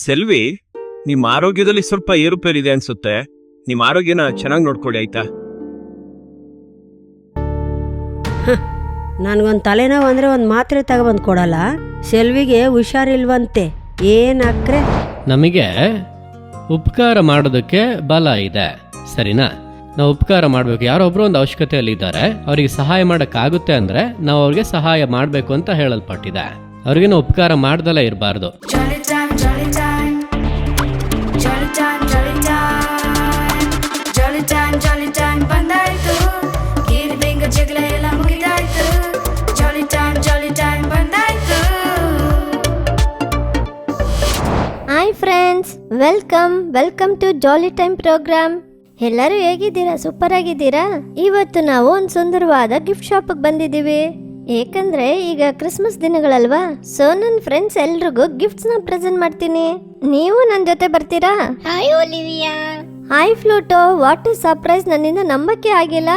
ಸೆಲ್ವಿ, ನಿಮ್ಮ ಆರೋಗ್ಯದಲ್ಲಿ ಸ್ವಲ್ಪ ಏರುಪೇರಿದೆ ಅನ್ಸುತ್ತೆ. ನಿಮ್ಮ ಆರೋಗ್ಯನ ಚೆನ್ನಾಗಿ ನೋಡ್ಕೊಳ್ಳಿ, ಆಯ್ತಾ? ನನ್ಗೊಂದು ತಲೆನೋವು ಅಂದ್ರೆ ಒಂದು ಮಾತ್ರೆ ತಗೊಬಂದು ಕೊಡಲ್ಲ. ಸೆಲ್ವಿಗೆ ಹುಷಾರಿಲ್ವಂತೆ, ಏನಾಕ್ರೆ? ನಮಗೆ ಉಪಕಾರ ಮಾಡೋದಕ್ಕೆ ಬಲ ಇದೆ, ಸರಿನಾ? ನಾವು ಉಪಕಾರ ಮಾಡಬೇಕು. ಯಾರೊಬ್ರು ಒಂದು ಅವಶ್ಯಕತೆಯಲ್ಲಿ ಇದ್ದಾರೆ, ಅವರಿಗೆ ಸಹಾಯ ಮಾಡೋಕ್ಕಾಗುತ್ತೆ ಅಂದರೆ ನಾವು ಅವ್ರಿಗೆ ಸಹಾಯ ಮಾಡಬೇಕು ಅಂತ ಹೇಳಲ್ಪಟ್ಟಿದೆ. ಅವ್ರಿಗೆ ನಾವು ಉಪಕಾರ ಮಾಡ್ದಲೇ ಇರಬಾರ್ದು. Hi friends, welcome to jolly time programme. ಎಲ್ಲರೂ ಹೇಗಿದ್ದೀರಾ? ಸೂಪರ್ ಆಗಿದ್ದೀರಾ? ಇವತ್ತು ನಾವು ಒಂದು ಸುಂದರವಾದ ಗಿಫ್ಟ್ ಶಾಪಿಗೆ ಬಂದಿದ್ದೀವಿ. ಏಕೆಂದ್ರೆ ಈಗ ಕ್ರಿಸ್ಮಸ್ ದಿನಗಳಲ್ವಾ, ಸೊ ನನ್ನ ಫ್ರೆಂಡ್ಸ್ ಎಲ್ರಿಗೂ ಗಿಫ್ಟ್ಸ್ ನ ಪ್ರೆಸೆಂಟ್ ಮಾಡ್ತೀನಿ. ನೀವು ನನ್ನ ಜೊತೆ ಬರ್ತೀರಾ? Hi Olivia. Hi Pluto, what is surprise, ನನ್ನಿಂದ ನಂಬಕ್ಕೆ ಆಗಿಲ್ಲ.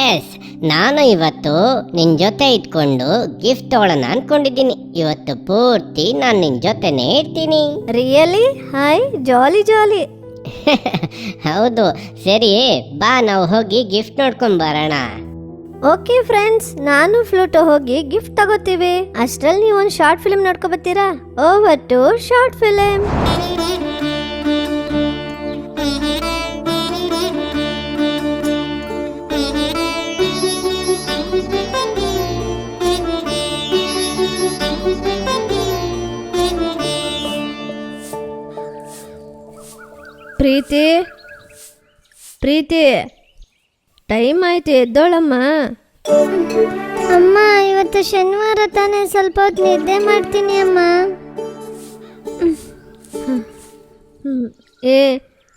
ಎಸ್, ನಾನು ಇವತ್ತು ನಿನ್ ಜೊತೆ ಇಟ್ಕೊಂಡು ಗಿಫ್ಟ್ ತಗೊಳ್ಳೋಣ ಅನ್ಕೊಂಡಿದ್ದೀನಿ. ಇವತ್ತು ಪೂರ್ತಿ ನಾನು ನಿನ್ ಜೊತೆನೇ ಇರ್ತೀನಿ. ರಿಯಲಿ? ಹಾಯ್, ಜಾಲಿ. ಹೌದು, ಸರಿ ಬಾ, ನಾವು ಹೋಗಿ ಗಿಫ್ಟ್ ನೋಡ್ಕೊಂಡ್ ಬರೋಣ. ಓಕೆ ಫ್ರೆಂಡ್ಸ್, ನಾನು ಫ್ಲೂಟೋ ಹೋಗಿ ಗಿಫ್ಟ್ ತಗೋತೀವಿ. ಅಷ್ಟ್ರಲ್ಲಿ ನೀವು ಒಂದು ಶಾರ್ಟ್ ಫಿಲ್ಮ್ ನೋಡ್ಕೊ ಬರ್ತೀರಾ? Over to short film. Preethi, time ಆಯ್ತು, ಎದ್ದೋಳಮ್ಮ. ಅಮ್ಮ, ಇವತ್ತು ಶನಿವಾರ ತಾನೇ, ಸ್ವಲ್ಪ ಹೊತ್ತು ನಿದ್ದೆ ಮಾಡ್ತೀನಿ ಅಮ್ಮ.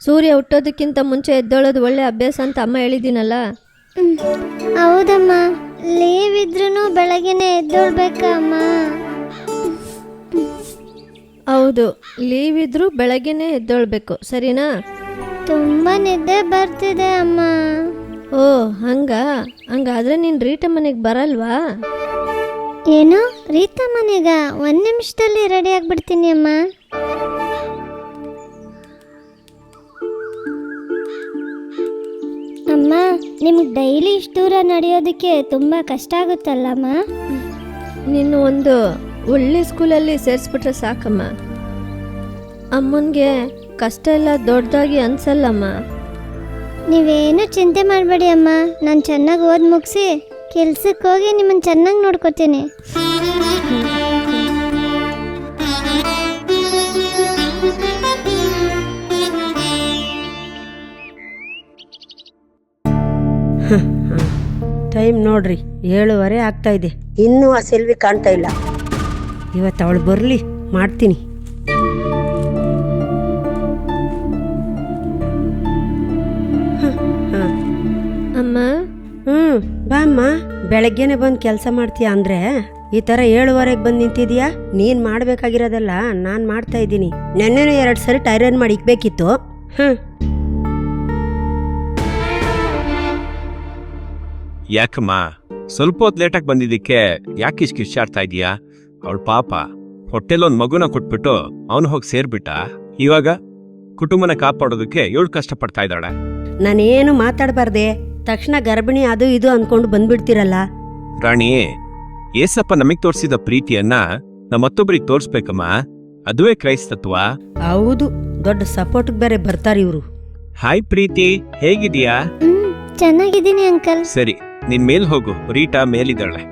ಸೂರ್ಯ ಹುಟ್ಟೋದಕ್ಕಿಂತ ಮುಂಚೆ ಎದ್ದೋಳೋದು ಒಳ್ಳೆ ಅಭ್ಯಾಸ ಅಂತ ಅಮ್ಮ ಹೇಳಿದ್ದೀನಲ್ಲ. ಹೌದಮ್ಮ, ಲೀವ್ ಇದ್ರೂ ಬೆಳಗ್ಗೆನೆ ಎದ್ದೋಳ್ಬೇಕಾ ಅಮ್ಮ? ಹೌದು, ಲೀವ್ ಇದ್ರೂ ಬೆಳಗ್ಗೆನೆ ಎದ್ದೋಳ್ಬೇಕು, ಸರಿನಾ? ತುಂಬ ನಿದ್ದೆ ಬರ್ತಿದೆ ಅಮ್ಮ. ಓ ಹಂಗಾದ್ರೆ ನೀನು ರೀಟಾ ಮನೆಗೆ ಬರಲ್ವಾ? ಏನು, ರೀಟಾ ಮನೆಗ? 1 ನಿಮಿಷದಲ್ಲಿ ರೆಡಿ ಆಗ್ಬಿಡ್ತೀನಿ ಅಮ್ಮ. ಅಮ್ಮ, ನಿಮ್ಗೆ ಡೈಲಿ ಇಷ್ಟು ದೂರ ನಡೆಯೋದಕ್ಕೆ ತುಂಬ ಕಷ್ಟ ಆಗುತ್ತಲ್ಲಮ್ಮ? ನೀನು ಒಂದು ಒಳ್ಳೆ ಸ್ಕೂಲಲ್ಲಿ ಸೇರಿಸ್ಬಿಟ್ರೆ ಸಾಕಮ್ಮ. ಅಮ್ಮನಿಗೆ ಕಷ್ಟ ಎಲ್ಲ ದೊಡ್ಡದಾಗಿ ಅನ್ಸಲ್ಲಮ್ಮ. ನೀವೇನು ಚಿಂತೆ ಮಾಡಬೇಡಿ ಅಮ್ಮ, ನಾನು ಚೆನ್ನಾಗಿ ಓದಿ ಮುಗಿಸಿ ಕೆಲ್ಸಕ್ಕೆ ಹೋಗಿ ನಿಮ್ಮನ್ನು ಚೆನ್ನಾಗಿ ನೋಡ್ಕೊತೀನಿ. ಟೈಮ್ ನೋಡ್ರಿ, 7:15 ಆಗ್ತಾ ಇದೆ. ಇನ್ನೂ ಆ ಸೆಲ್ವಿ ಕಾಣ್ತಾ ಇಲ್ಲ. ಇವತ್ತು ಅವಳು ಬರಲಿ, ಮಾಡ್ತೀನಿ. ಅಮ್ಮ. ಬಾ ಅಮ್ಮ, ಬೆಳಗ್ಗೆನೆ ಬಂದು ಕೆಲಸ ಮಾಡ್ತೀಯ ಅಂದ್ರೆ ಈ ಥರ 7:15 ಬಂದು ನಿಂತಿದ್ಯಾ? ನೀನು ಮಾಡಬೇಕಾಗಿರೋದಲ್ಲ ನಾನು ಮಾಡ್ತಾ ಇದ್ದೀನಿ. ನೆನ್ನೆನೂ 2 ಸರಿ ಟೈರನ್ ಮಾಡಿ ಇಕ್ಬೇಕಿತ್ತು. ಯಾಕಮ್ಮ ಸ್ವಲ್ಪ ಹೊತ್ತು ಲೇಟಾಗಿ ಬಂದಿದ್ದಕ್ಕೆ ಯಾಕೆ ಇಷ್ಟು ಕಿರ್ಚಾಡ್ತಾ ಇದೀಯಾ? ಅವಳ ಪಾಪ ಹೊಟ್ಟೆಲೊಂದು ಮಗುನ ಕೊಟ್ಬಿಟ್ಟು ಅವನು ಹೋಗಿ ಸೇರ್ಬಿಟ್ಟ. ಇವಾಗ ಕುಟುಂಬನ ಕಾಪಾಡೋದಕ್ಕೆ ಇವಳು ಕಷ್ಟಪಡ್ತಾ ಇದ್ದಾಳೆ. ನಾನೇನು ಮಾತಾಡಬಾರ್ದೆ, ತಕ್ಷಣ ಗರ್ಭಿಣಿ ಅದು ಇದು ಅಂದ್ಕೊಂಡು ಬಂದ್ಬಿಡ್ತೀರಲ್ಲ. ರಾಣಿ, ಏಸಪ್ಪ ನಮಗ್ ತೋರಿಸಿದ ಪ್ರೀತಿಯನ್ನ ನಮ್ಮ ಮತ್ತೊಬ್ಬರಿಗೆ ತೋರಿಸ್ಬೇಕಮ್ಮ. ಅದುವೇ ಕ್ರೈಸ್ತತ್ವ. ಹೌದು, ದೊಡ್ಡ ಸಪೋರ್ಟ್ ಬೇರೆ ಬರ್ತಾರೆ ಇವರು. ಹಾಯ್ ಪ್ರೀತಿ, ಹೇಗಿದೀಯಾ? ಚೆನ್ನಾಗಿದ್ದೀನಿ ಅಂಕಲ್. ಸರಿ, ನಿನ್ ಮೇಲ್ ಹೋಗು, ರೀಟಾ ಮೇಲಿದ್ದಾಳೆ,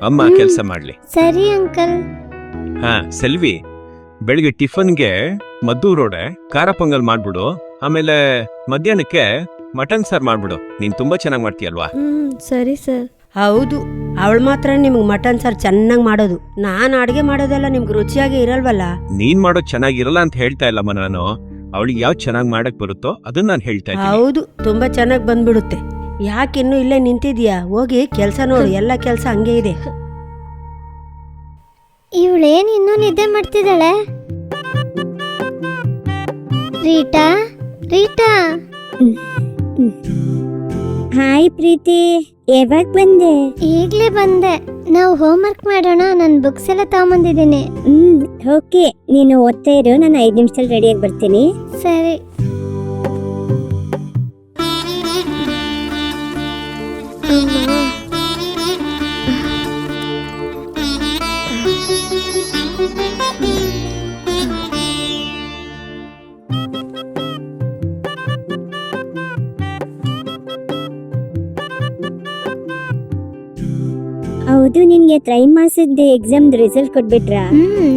ಅಮ್ಮ ಕೆಲಸ ಮಾಡ್ಲಿ. ಸರಿ ಅಂಕಲ್. ಹಾ ಸೆಲ್ವಿ, ಬೆಳಿಗ್ಗೆ ಟಿಫನ್ಗೆ ಮದ್ದೂರೋಡೆ ಖಾರ ಪೊಂಗಲ್ ಮಾಡ್ಬಿಡು. ಆಮೇಲೆ ಮಧ್ಯಾಹ್ನಕ್ಕೆ ಮಟನ್ ಸಾರ್ ಮಾಡ್ಬಿಡು. ನೀನ್ ತುಂಬಾ ಚೆನ್ನಾಗಿ ಮಾಡ್ತೀಯಲ್ವಾ? ಸರಿ ಸರ್. ಹೌದು, ಅವಳು ಮಾತ್ರ ನಿಮ್ಗೆ ಮಟನ್ ಸಾರ್ ಚೆನ್ನಾಗಿ ಮಾಡೋದು. ನಾನು ಅಡುಗೆ ಮಾಡೋದೆಲ್ಲ ನಿಮ್ಗೆ ರುಚಿಯಾಗಿ ಇರಲ್ವಲ್ಲ. ನೀನ್ ಮಾಡೋದು ಚೆನ್ನಾಗಿರಲ್ಲ ಅಂತ ಹೇಳ್ತಾ ಇಲ್ಲಮ್ಮ ನಾನು. ಅವಳಿಗೆ ಯಾವ್ದು ಚೆನ್ನಾಗಿ ಮಾಡಕ್ ಬರುತ್ತೋ ಅದನ್ನ ನಾನು ಹೇಳ್ತಾ ಇದ್ದೀನಿ. ಹೌದು, ತುಂಬಾ ಚೆನ್ನಾಗಿ ಬಂದ್ಬಿಡುತ್ತೆ. ಯಾಕೆ ಇನ್ನೂ ಇಲ್ಲೇ ನಿಂತಿದ್ಯಾ? ಹೋಗಿ ಕೆಲಸ ನೋಡು, ಎಲ್ಲ ಕೆಲಸ ಹಂಗೆ ಇದೆ. ಇವಳೇನ್ ಇನ್ನೂ ನಿದ್ದೆ ಮಾಡ್ತಿದ್ದಾಳೆ? ರೀಟಾ. ಹಾಯ್ ಪ್ರೀತಿ, ಯಾವಾಗ ಬಂದೆ? ಈಗ್ಲೇ ಬಂದೆ. ನಾವು ಹೋಮ್ ವರ್ಕ್ ಮಾಡೋಣ, ನನ್ನ ಬುಕ್ಸ್ ಎಲ್ಲ ತಗೊಂಬಂದಿದ್ದೀನಿ. ಓಕೆ, ನೀನು ಓದ್ತಾ ಇರು, ನಾನು 5 ನಿಮಿಷದಲ್ಲಿ ರೆಡಿಯಾಗಿ ಬರ್ತೀನಿ. ಸರಿ. ಹೌದು, ನಿನ್ಗೆ ತ್ರೈಮಾಸದ ಎಕ್ಸಾಮ್ ರಿಸಲ್ಟ್ ಕೊಟ್ಬಿಟ್ರಾ?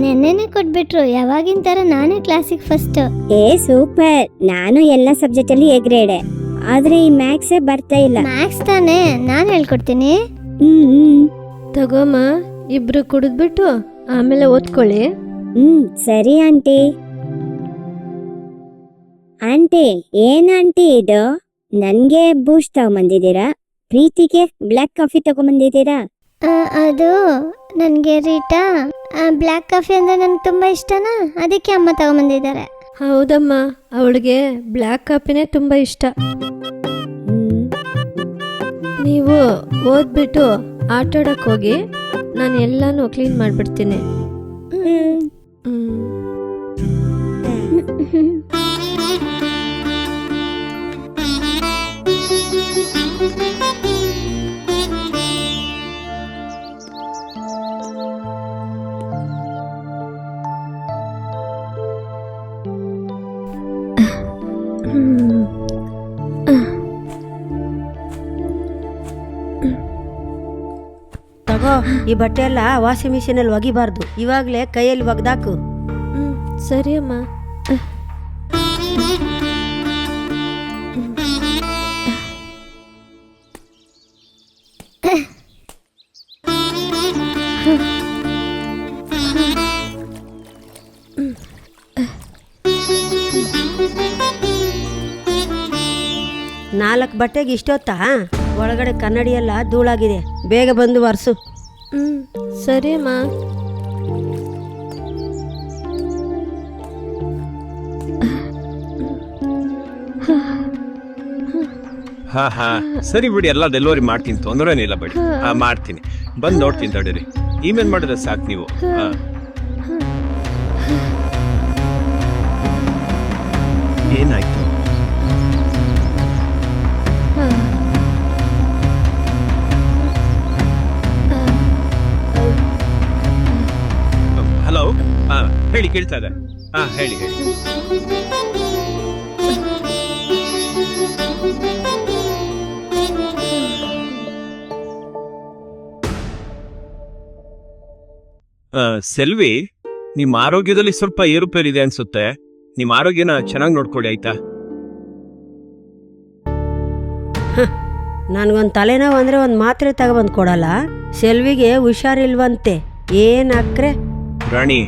ನೆನ್ನೆನೆ ಕೊಟ್ಬಿಟ್ರು. ಯಾವಾಗಿನ ತರ ನಾನೇ ಕ್ಲಾಸಿಗೆ ಫಸ್ಟ್. ಏ ಸೂಪರ್. ನಾನು ಎಲ್ಲ ಸಬ್ಜೆಕ್ಟ್ ಅಲ್ಲಿ ಎ ಗ್ರೇಡೆ, ಆದ್ರೆ ಈ ಮ್ಯಾಥ್ಸೇ ಬರ್ತಾ ಇಲ್ಲ. ಮ್ಯಾಥ್ಸ್ ತಾನೇ, ನಾನು ಹೇಳ್ಕೊಡ್ತೀನಿ. ತಗೋಮ್ಮ, ಇಬ್ರು ಕುಡಿದ್ಬಿಟ್ಟು ಆಮೇಲೆ ಓದ್ಕೊಳ್ಳಿ. ಸರಿ ಆಂಟಿ. ಆಂಟಿ, ಏನ್ ಆಂಟಿ ಇದು? ನನ್ಗೆ ಬೂಸ್ಟ್ ತಗೊಂಬಂದಿದ್ದೀರಾ, ಪ್ರೀತಿಗೆ ಬ್ಲ್ಯಾಕ್ ಕಾಫಿ ತಗೊಂಬಂದಿದ್ದೀರಾ? ಅದು ನನಗೆ ರೀಟಾ ಬ್ಲ್ಯಾಕ್ ಕಾಫಿ ಅಂದರೆ ನನಗೆ ತುಂಬ ಇಷ್ಟನಾ, ಅದಕ್ಕೆ ಅಮ್ಮ ತಗೊಂಬಂದಿದ್ದಾರೆ. ಹೌದಮ್ಮ, ಅವಳಿಗೆ ಬ್ಲ್ಯಾಕ್ ಕಾಫಿನೇ ತುಂಬ ಇಷ್ಟ. ನೀವು ಓದ್ಬಿಟ್ಟು ಆಟಾಡಕ್ಕೆ ಹೋಗಿ, ನಾನು ಎಲ್ಲಾನು ಕ್ಲೀನ್ ಮಾಡಿಬಿಡ್ತೀನಿ. ತಗೋ, ಈ ಬಟ್ಟೆ ಎಲ್ಲ ವಾಷಿಂಗ್ ಮಿಷಿನಲ್ಲಿ ಒಗಿಬಾರ್ದು, ಇವಾಗಲೇ ಕೈಯಲ್ಲಿ ಒಗ್ದಾಕು. ಸರಿ ಅಮ್ಮ. ನಾಲ್ಕು ಬಟ್ಟೆಗೆ ಇಷ್ಟೊತ್ತಾ? ಒಳಗಡೆ ಕನ್ನಡಿ ಎಲ್ಲ ಧೂಳಾಗಿದೆ, ಬೇಗ ಬಂದು ಒರೆಸು. ಸರಿ ಅಮ್ಮ. ಹಾ ಸರಿ ಬಿಡಿ, ಎಲ್ಲ ಡೆಲಿವರಿ ಮಾಡ್ತೀನಿ, ತೊಂದರೆನಿಲ್ಲ ಬಿಡಿ. ಮಾಡ್ತೀನಿ, ಬಂದು ನೋಡ್ತೀನಿ ತಡೀರಿ. ಇಮೇಲ್ ಮಾಡಿದ್ರೆ ಸಾಕು ನೀವು. ಏನಾಯ್ತು? ಹಲೋ, ಹೇಳಿ, ಕೇಳ್ತಾ ಇದೆ. ಹೇಳಿ. ಸೆಲ್ವಿ, ನಿಮ್ಮ ಆರೋಗ್ಯದಲ್ಲಿ ಸ್ವಲ್ಪ ಏರುಪೇರಿದೆ ಅನ್ಸುತ್ತೆ. ನಿಮ್ಮ ಆರೋಗ್ಯನ ಚೆನ್ನಾಗಿ ನೋಡ್ಕೊಳ್ಳಿ, ಆಯ್ತಾ? ನನಗೊಂದು ತಲೆನೋವು ಅಂದರೆ ಒಂದು ಮಾತ್ರೆ ತಗೊಬಂದು ಕೊಡಲ್ಲ. ಸೆಲ್ವಿಗೆ ಹುಷಾರಿಲ್ವಂತೆ, ಏನಾಕ್ರೆ? ರಾಣಿ,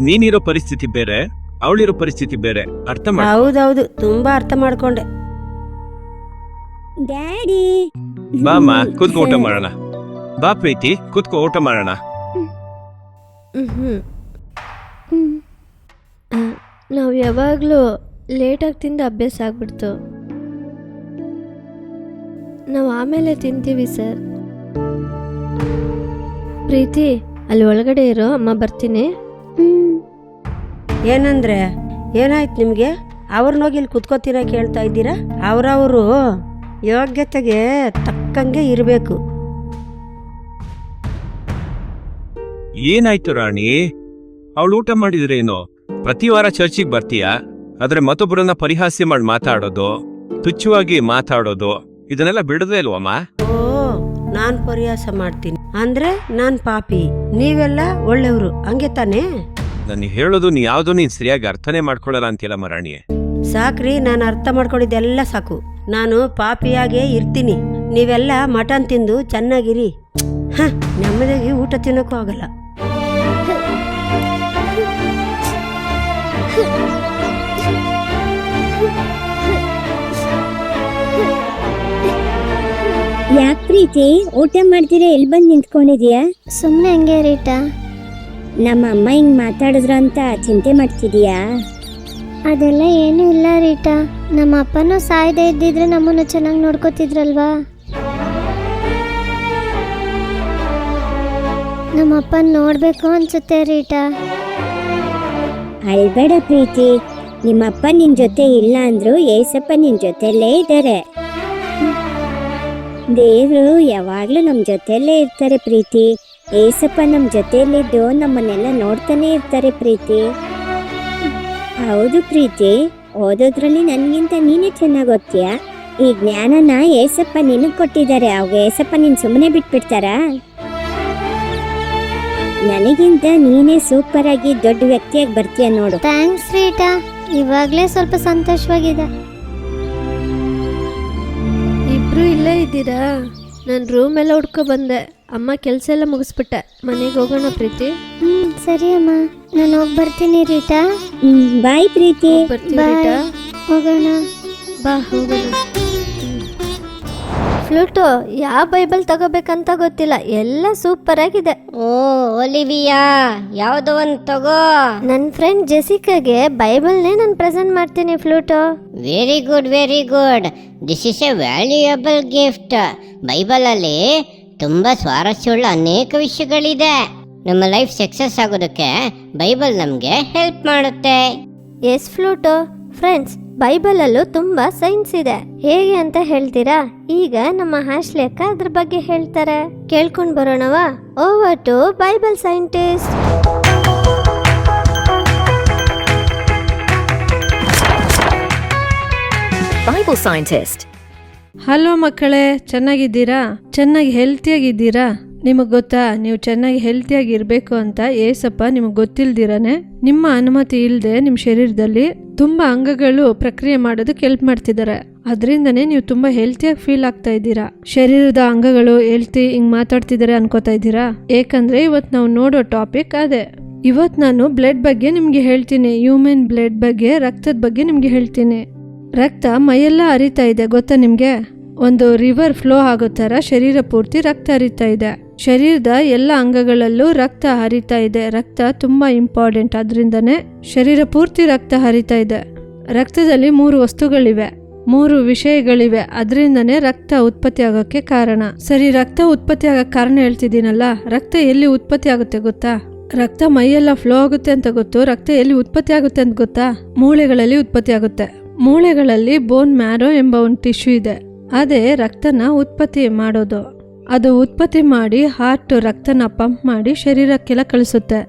ನೀನಿರೋ ಪರಿಸ್ಥಿತಿ ಬೇರೆ, ಅವಳಿರೋ ಪರಿಸ್ಥಿತಿ ಬೇರೆ, ಅರ್ಥ ಮಾಡಿ. ಹೌದೌದು, ತುಂಬಾ ಅರ್ಥ ಮಾಡ್ಕೊಂಡೆ. ಡ್ಯಾಡಿ, ಬಾಮ್ಮ, ಕೂತ್ಕೋ ಊಟ ಮಾಡೋಣ. ಬಾ ಪ್ರೀತಿ, ಕೂತ್ಕೋ ಊಟ ಮಾಡೋಣ. ನಾವು ಯಾವಾಗಲೂ ಲೇಟಾಗಿ ತಿಂದು ಅಭ್ಯಾಸ ಆಗ್ಬಿಡ್ತು. ನಾವು ಆಮೇಲೆ ತಿಂತೀವಿ ಸರ್. ಪ್ರೀತಿ, ಅಲ್ಲಿ ಒಳಗಡೆ ಇರೋ, ಅಮ್ಮ ಬರ್ತೀನಿ. ಏನಂದ್ರೆ ಏನಾಯ್ತು ನಿಮಗೆ? ಅವ್ರನ್ನೋಗಿ ಇಲ್ಲಿ ಕುತ್ಕೋತೀರ ಕೇಳ್ತಾ ಇದ್ದೀರಾ? ಅವರವರು ಯೋಗ್ಯತೆಗೆ ತಕ್ಕಂಗೆ ಇರಬೇಕು. ಏನಾಯ್ತು ರಾಣಿ? ಅವಳು ಊಟ ಮಾಡಿದ್ರೇನು? ಪ್ರತಿ ವಾರ ಚರ್ಚಿಗೆ ಬರ್ತೀಯಾ, ಆದ್ರೆ ಮತ್ತೊಬ್ಬರನ್ನ ಪರಿಹಾಸ್ಯ ಮಾಡಿ ಮಾತಾಡೋದು, ತುಚ್ಛವಾಗಿ ಮಾತಾಡೋದು, ಇದನ್ನೆಲ್ಲ ಬಿಡದೇ ಇಲ್ವಮ್ಮ? ಓ, ನಾನ್ ಪರಿಹಾಸ ಮಾಡ್ತೀನಿ ಅಂದ್ರೆ ನಾನ್ ಪಾಪಿ, ನೀವೆಲ್ಲ ಒಳ್ಳೆಯವರು, ಹಂಗೆ ತಾನೇ? ನಾನು ಹೇಳೋದು ನೀ ಯಾವ್ದು ನೀನ್ ಸರಿಯಾಗಿ ಅರ್ಥನೇ ಮಾಡ್ಕೊಳಲ್ಲ ಅಂತೀಯಲ್ಲ ರಾಣಿ. ಸಾಕ್ರಿ, ನಾನು ಅರ್ಥ ಮಾಡ್ಕೊಂಡಿದ್ದೆಲ್ಲ ಸಾಕು. ನಾನು ಪಾಪಿಯಾಗೇ ಇರ್ತೀನಿ, ನೀವೆಲ್ಲ ಮಟನ್ ತಿಂದು ಚೆನ್ನಾಗಿರಿ. ನೆಮ್ಮದಿಯಾಗಿ ಊಟ ತಿನ್ನೋಕ್ಕೂ ಆಗಲ್ಲ. ಯಾಕೆ ಪ್ರೀತಿ, ಊಟ ಮಾಡ್ತೀರಾ ಎಲ್ಲಿ ಬಂದು ನಿಂತ್ಕೊಂಡಿದ್ಯಾ? ಸುಮ್ಮನೆ ಹಂಗೆ ರೀಟಾ. ನಮ್ಮ ಅಮ್ಮ ಹಿಂಗ್ ಮಾತಾಡಿದ್ರು ಅಂತ ಚಿಂತೆ ಮಾಡ್ತಿದೀಯಾ? ಅದೆಲ್ಲ ಏನೂ ಇಲ್ಲ ರೀಟಾ. ನಮ್ಮ ಅಪ್ಪನೂ ಸಾಯದೆ ಇದ್ದಿದ್ರೆ ನಮ್ಮನ್ನು ಚೆನ್ನಾಗಿ ನೋಡ್ಕೋತಿದ್ರಲ್ವಾ. ನಮ್ಮ ಅಪ್ಪನ ನೋಡಬೇಕು ಅನ್ಸುತ್ತೆ ರೀಟಾ. ಅಳ್ಬೇಡ ಪ್ರೀತಿ, ನಿಮ್ಮಪ್ಪ ನಿನ್ ಜೊತೆ ಇಲ್ಲ ಅಂದ್ರು ಏಸಪ್ಪ ನಿನ್ ಜೊತೆಲೇ ಇದ್ದಾರೆ. ದೇವ್ರು ಯಾವಾಗ್ಲೂ ನಮ್ ಜೊತೆಲೇ ಇರ್ತಾರೆ ಪ್ರೀತಿ. ಏಸಪ್ಪ ನಮ್ ಜೊತೆಯಲ್ಲಿದ್ದು ನಮ್ಮನ್ನೆಲ್ಲ ನೋಡ್ತಾನೆ ಇರ್ತಾರೆ ಪ್ರೀತಿ. ಹೌದು ಪ್ರೀತಿ, ಓದೋದ್ರಲ್ಲಿ ನನ್ಗಿಂತ ನೀನೇ ಚೆನ್ನಾಗಿ ಓದ್ತೀಯ. ಈ ಜ್ಞಾನನ ಏಸಪ್ಪ ನಿನಗ್ ಕೊಟ್ಟಿದ್ದಾರೆ. ಅವಾಗ ಏಸಪ್ಪ ನೀನ್ ಸುಮ್ಮನೆ ಬಿಟ್ಬಿಡ್ತಾರಾ? ನನಗಿಂತ ನೀನೇ ಸೂಪರ್ ಆಗಿ ದೊಡ್ಡ ವ್ಯಕ್ತಿಯಾಗಿ ಬರ್ತೀಯ ನೋಡು. ಥ್ಯಾಂಕ್ಸ್ ರೀಟಾ, ಇವಾಗಲೇ ಸ್ವಲ್ಪ ಸಂತೋಷವಾಗಿದೆ. ಇಬ್ರು ಇಲ್ಲೇ ಇದ್ದೀರಾ? ನಾನು ರೂಮ್ ಎಲ್ಲ ಹುಡ್ಕೊ ಬಂದೆ. ಅಮ್ಮ ಕೆಲಸ ಎಲ್ಲ ಮುಗಿಸ್ಬಿಟ್ಟೆ. ಮನೆಗೆ ಹೋಗೋಣ ಪ್ರೀತಿ. ಸರಿ ಅಮ್ಮ, ನಾನು ಹೋಗಿ ಬರ್ತೀನಿ ರೀಟಾ. ಬಾಯ್ ಪ್ರೀತಿ. ಬರ್ತೀವಿ ಬಾಯ್. ರೀಟಾ. ಹೋಗೋಣ. ಬಾ ಹೋಗೋಣ. ಫ್ಲೂಟು, ಯಾವ ಬೈಬಲ್ ತಗೋಬೇಕಂತ ಗೊತ್ತಿಲ್ಲ, ಎಲ್ಲ ಸೂಪರ್ ಆಗಿದೆ. ಓ ಒಲಿವಿಯಾ, ಯಾವುದೋ ಒಂದು ತಗೋ. ನನ್ನ ಫ್ರೆಂಡ್ ಜೆಸಿಕಾಗೆ ಬೈಬಲ್ನೇ ನಾನು ಪ್ರೆಸೆಂಟ್ ಮಾಡ್ತೀನಿ Pluto. Very good, very good. This is a valuable gift. ಬೈಬಲಲ್ಲಿ ತುಂಬ ಸ್ವಾರಸ್ಯವುಳ್ಳ ಅನೇಕ ವಿಷಯಗಳಿದೆ. ನಮ್ಮ ಲೈಫ್ ಸಕ್ಸಸ್ ಆಗೋದಕ್ಕೆ ಬೈಬಲ್ ನಮಗೆ ಹೆಲ್ಪ್ ಮಾಡುತ್ತೆ. Yes Pluto. ಫ್ರೆಂಡ್ಸ್, ಬೈಬಲಲ್ಲೂ ತುಂಬ ಸೈನ್ಸ್ ಇದೆ. ಹೇಗೆ ಅಂತ ಹೇಳ್ತೀರಾ? ಈಗ ನಮ್ಮ ಹ್ಯಾಶ್ಲಿ ಅಕ್ಕ ಅದ್ರ ಬಗ್ಗೆ ಹೇಳ್ತಾರೆ. ಕೇಳ್ಕೊಂಡು ಬರೋಣವಾ? Over to Bible scientist. Bible scientist. Hello ಮಕ್ಕಳೇ, ಚೆನ್ನಾಗಿದ್ದೀರಾ? ಚೆನ್ನಾಗಿ ಹೆಲ್ತಿಯಾಗಿದ್ದೀರಾ? ನಿಮಗೆ ಗೊತ್ತಾ, ನೀವು ಚೆನ್ನಾಗಿ ಹೆಲ್ತಿಯಾಗಿ ಇರಬೇಕು ಅಂತ ಏಸಪ್ಪ ನಿಮಗೆ ಗೊತ್ತಿಲ್ದಿರಾನೆ ನಿಮ್ಮ ಅನುಮತಿ ಇಲ್ಲದೆ ನಿಮ್ಮ ಶರೀರದಲ್ಲಿ ತುಂಬ ಅಂಗಗಳು ಪ್ರಕ್ರಿಯೆ ಮಾಡೋದಕ್ಕೆ ಹೆಲ್ಪ್ ಮಾಡ್ತಿದ್ದಾರೆ. ಅದರಿಂದನೇ ನೀವು ತುಂಬ ಹೆಲ್ತಿಯಾಗಿ ಫೀಲ್ ಆಗ್ತಾ ಇದ್ದೀರಾ. ಶರೀರದ ಅಂಗಗಳು ಹೆಲ್ತಿ ಹಿಂಗೆ ಮಾತಾಡ್ತಿದ್ದಾರೆ ಅನ್ಕೋತಾ ಇದ್ದೀರಾ? ಏಕೆಂದರೆ ಇವತ್ತು ನಾವು ನೋಡೋ ಟಾಪಿಕ್ ಅದೇ. ಇವತ್ತು ನಾನು ಬ್ಲಡ್ ಬಗ್ಗೆ ನಿಮಗೆ ಹೇಳ್ತೀನಿ. ಹ್ಯೂಮನ್ ಬ್ಲಡ್ ಬಗ್ಗೆ, ರಕ್ತದ ಬಗ್ಗೆ ನಿಮಗೆ ಹೇಳ್ತೀನಿ. ರಕ್ತ ಮೈಯೆಲ್ಲ ಹರಿತಾ ಇದೆ, ಗೊತ್ತಾ ನಿಮಗೆ? ಒಂದು ರಿವರ್ ಫ್ಲೋ ಆಗೋ ಥರ ಶರೀರ ಪೂರ್ತಿ ರಕ್ತ ಹರಿತಾ ಇದೆ. ಶರೀರದ ಎಲ್ಲ ಅಂಗಗಳಲ್ಲೂ ರಕ್ತ ಹರಿತಾ ಇದೆ. ರಕ್ತ ತುಂಬ ಇಂಪಾರ್ಟೆಂಟ್, ಅದರಿಂದನೇ ಶರೀರ ಪೂರ್ತಿ ರಕ್ತ ಹರಿತಾ ಇದೆ. ರಕ್ತದಲ್ಲಿ 3 ವಸ್ತುಗಳಿವೆ, 3 ವಿಷಯಗಳಿವೆ. ಅದರಿಂದನೇ ರಕ್ತ ಉತ್ಪತ್ತಿ ಆಗೋಕ್ಕೆ ಕಾರಣ. ಸರಿ, ರಕ್ತ ಉತ್ಪತ್ತಿ ಆಗೋಕ್ಕೆ ಕಾರಣ ಹೇಳ್ತಿದ್ದೀನಲ್ಲ, ರಕ್ತ ಎಲ್ಲಿ ಉತ್ಪತ್ತಿ ಆಗುತ್ತೆ ಗೊತ್ತಾ? ರಕ್ತ ಮೈಯೆಲ್ಲ ಫ್ಲೋ ಆಗುತ್ತೆ ಅಂತ ಗೊತ್ತು. ರಕ್ತ ಎಲ್ಲಿ ಉತ್ಪತ್ತಿ ಆಗುತ್ತೆ ಅಂತ ಗೊತ್ತಾ? ಮೂಳೆಗಳಲ್ಲಿ ಉತ್ಪತ್ತಿ ಆಗುತ್ತೆ. ಮೂಳೆಗಳಲ್ಲಿ ಬೋನ್ ಮ್ಯಾರೋ ಎಂಬ ಒಂದು ಟಿಶ್ಯೂ ಇದೆ, ಅದೇ ರಕ್ತನ ಉತ್ಪತ್ತಿ ಮಾಡೋದು. ಅದು ಉತ್ಪತ್ತಿ ಮಾಡಿ ಹಾರ್ಟ್ ರಕ್ತನ ಪಂಪ್ ಮಾಡಿ ಶರೀರಕ್ಕೆಲ್ಲ ಕಳಿಸುತ್ತೆ.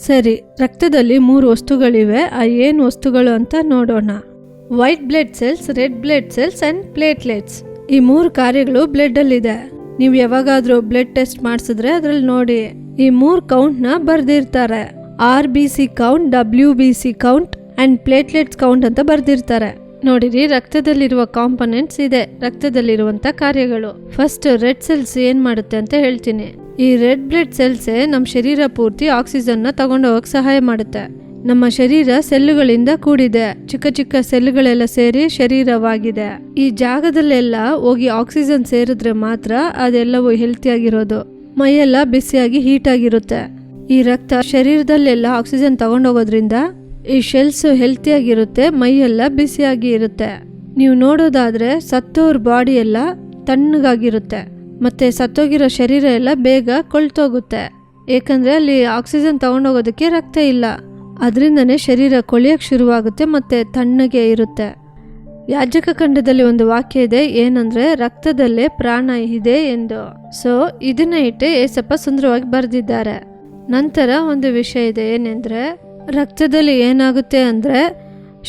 ಸರಿ, ರಕ್ತದಲ್ಲಿ 3 ವಸ್ತುಗಳಿವೆ. ಆ ಏನು ವಸ್ತುಗಳು ಅಂತ ನೋಡೋಣ. White blood cells, red blood cells and platelets. ಈ 3 ಕಾರ್ಯಗಳು ಬ್ಲಡ್ ಅಲ್ಲಿದೆ. ನೀವು ಯಾವಾಗಾದ್ರೂ ಬ್ಲಡ್ ಟೆಸ್ಟ್ ಮಾಡಿಸಿದ್ರೆ ಅದ್ರಲ್ಲಿ ನೋಡಿ ಈ 3 ಕೌಂಟ್ನ ಬರ್ದಿರ್ತಾರೆ. RBC count, WBC count and platelets count ಅಂತ ಬರ್ದಿರ್ತಾರೆ. ನೋಡಿರಿ, ರಕ್ತದಲ್ಲಿರುವ ಕಾಂಪೊನೆಂಟ್ಸ್ ಇದೆ, ರಕ್ತದಲ್ಲಿರುವಂಥ ಕಾರ್ಯಗಳು. ಫಸ್ಟ್ ರೆಡ್ ಸೆಲ್ಸ್ ಏನು ಮಾಡುತ್ತೆ ಅಂತ ಹೇಳ್ತೀನಿ. ಈ ರೆಡ್ ಬ್ಲಡ್ ಸೆಲ್ಸೇ ನಮ್ಮ ಶರೀರ ಪೂರ್ತಿ ಆಕ್ಸಿಜನ್ನ ತಗೊಂಡು ಹೋಗಕ್ಕೆ ಸಹಾಯ ಮಾಡುತ್ತೆ. ನಮ್ಮ ಶರೀರ ಸೆಲ್ಲುಗಳಿಂದ ಕೂಡಿದೆ. ಚಿಕ್ಕ ಚಿಕ್ಕ ಸೆಲ್ಲುಗಳೆಲ್ಲ ಸೇರಿ ಶರೀರವಾಗಿದೆ. ಈ ಜಾಗದಲ್ಲೆಲ್ಲ ಹೋಗಿ ಆಕ್ಸಿಜನ್ ಸೇರಿದ್ರೆ ಮಾತ್ರ ಅದೆಲ್ಲವೂ ಹೆಲ್ತಿಯಾಗಿರೋದು. ಮೈಯೆಲ್ಲ ಬಿಸಿಯಾಗಿ ಹೀಟಾಗಿರುತ್ತೆ. ಈ ರಕ್ತ ಶರೀರದಲ್ಲೆಲ್ಲ ಆಕ್ಸಿಜನ್ ತಗೊಂಡೋಗೋದ್ರಿಂದ ಈ ಶೆಲ್ಸ್ ಹೆಲ್ತಿಯಾಗಿರುತ್ತೆ, ಮೈಯೆಲ್ಲ ಬಿಸಿಯಾಗಿ ಇರುತ್ತೆ. ನೀವು ನೋಡೋದಾದ್ರೆ ಸತ್ತೋರ್ ಬಾಡಿ ಎಲ್ಲ ತಣ್ಣಗಾಗಿರುತ್ತೆ, ಮತ್ತೆ ಸತ್ತೋಗಿರೋ ಶರೀರ ಎಲ್ಲ ಬೇಗ ಕೊಳ್ತೋಗುತ್ತೆ. ಏಕೆಂದರೆ ಅಲ್ಲಿ ಆಕ್ಸಿಜನ್ ತಗೊಂಡೋಗೋದಕ್ಕೆ ರಕ್ತ ಇಲ್ಲ. ಅದರಿಂದನೇ ಶರೀರ ಕೊಳೆಯಕ್ಕೆ ಶುರುವಾಗುತ್ತೆ ಮತ್ತು ತಣ್ಣಗೆ ಇರುತ್ತೆ. ಯಾಜಕ ಖಂಡದಲ್ಲಿ ಒಂದು ವಾಕ್ಯ ಇದೆ, ಏನಂದರೆ ರಕ್ತದಲ್ಲೇ ಪ್ರಾಣ ಇದೆ ಎಂದು. ಸೊ ಇದನ್ನ ಇಟ್ಟೆ ಏಸಪ್ಪ ಸುಂದರವಾಗಿ ಬರೆದಿದ್ದಾರೆ. ನಂತರ ಒಂದು ವಿಷಯ ಇದೆ, ಏನೆಂದರೆ ರಕ್ತದಲ್ಲಿ ಏನಾಗುತ್ತೆ ಅಂದರೆ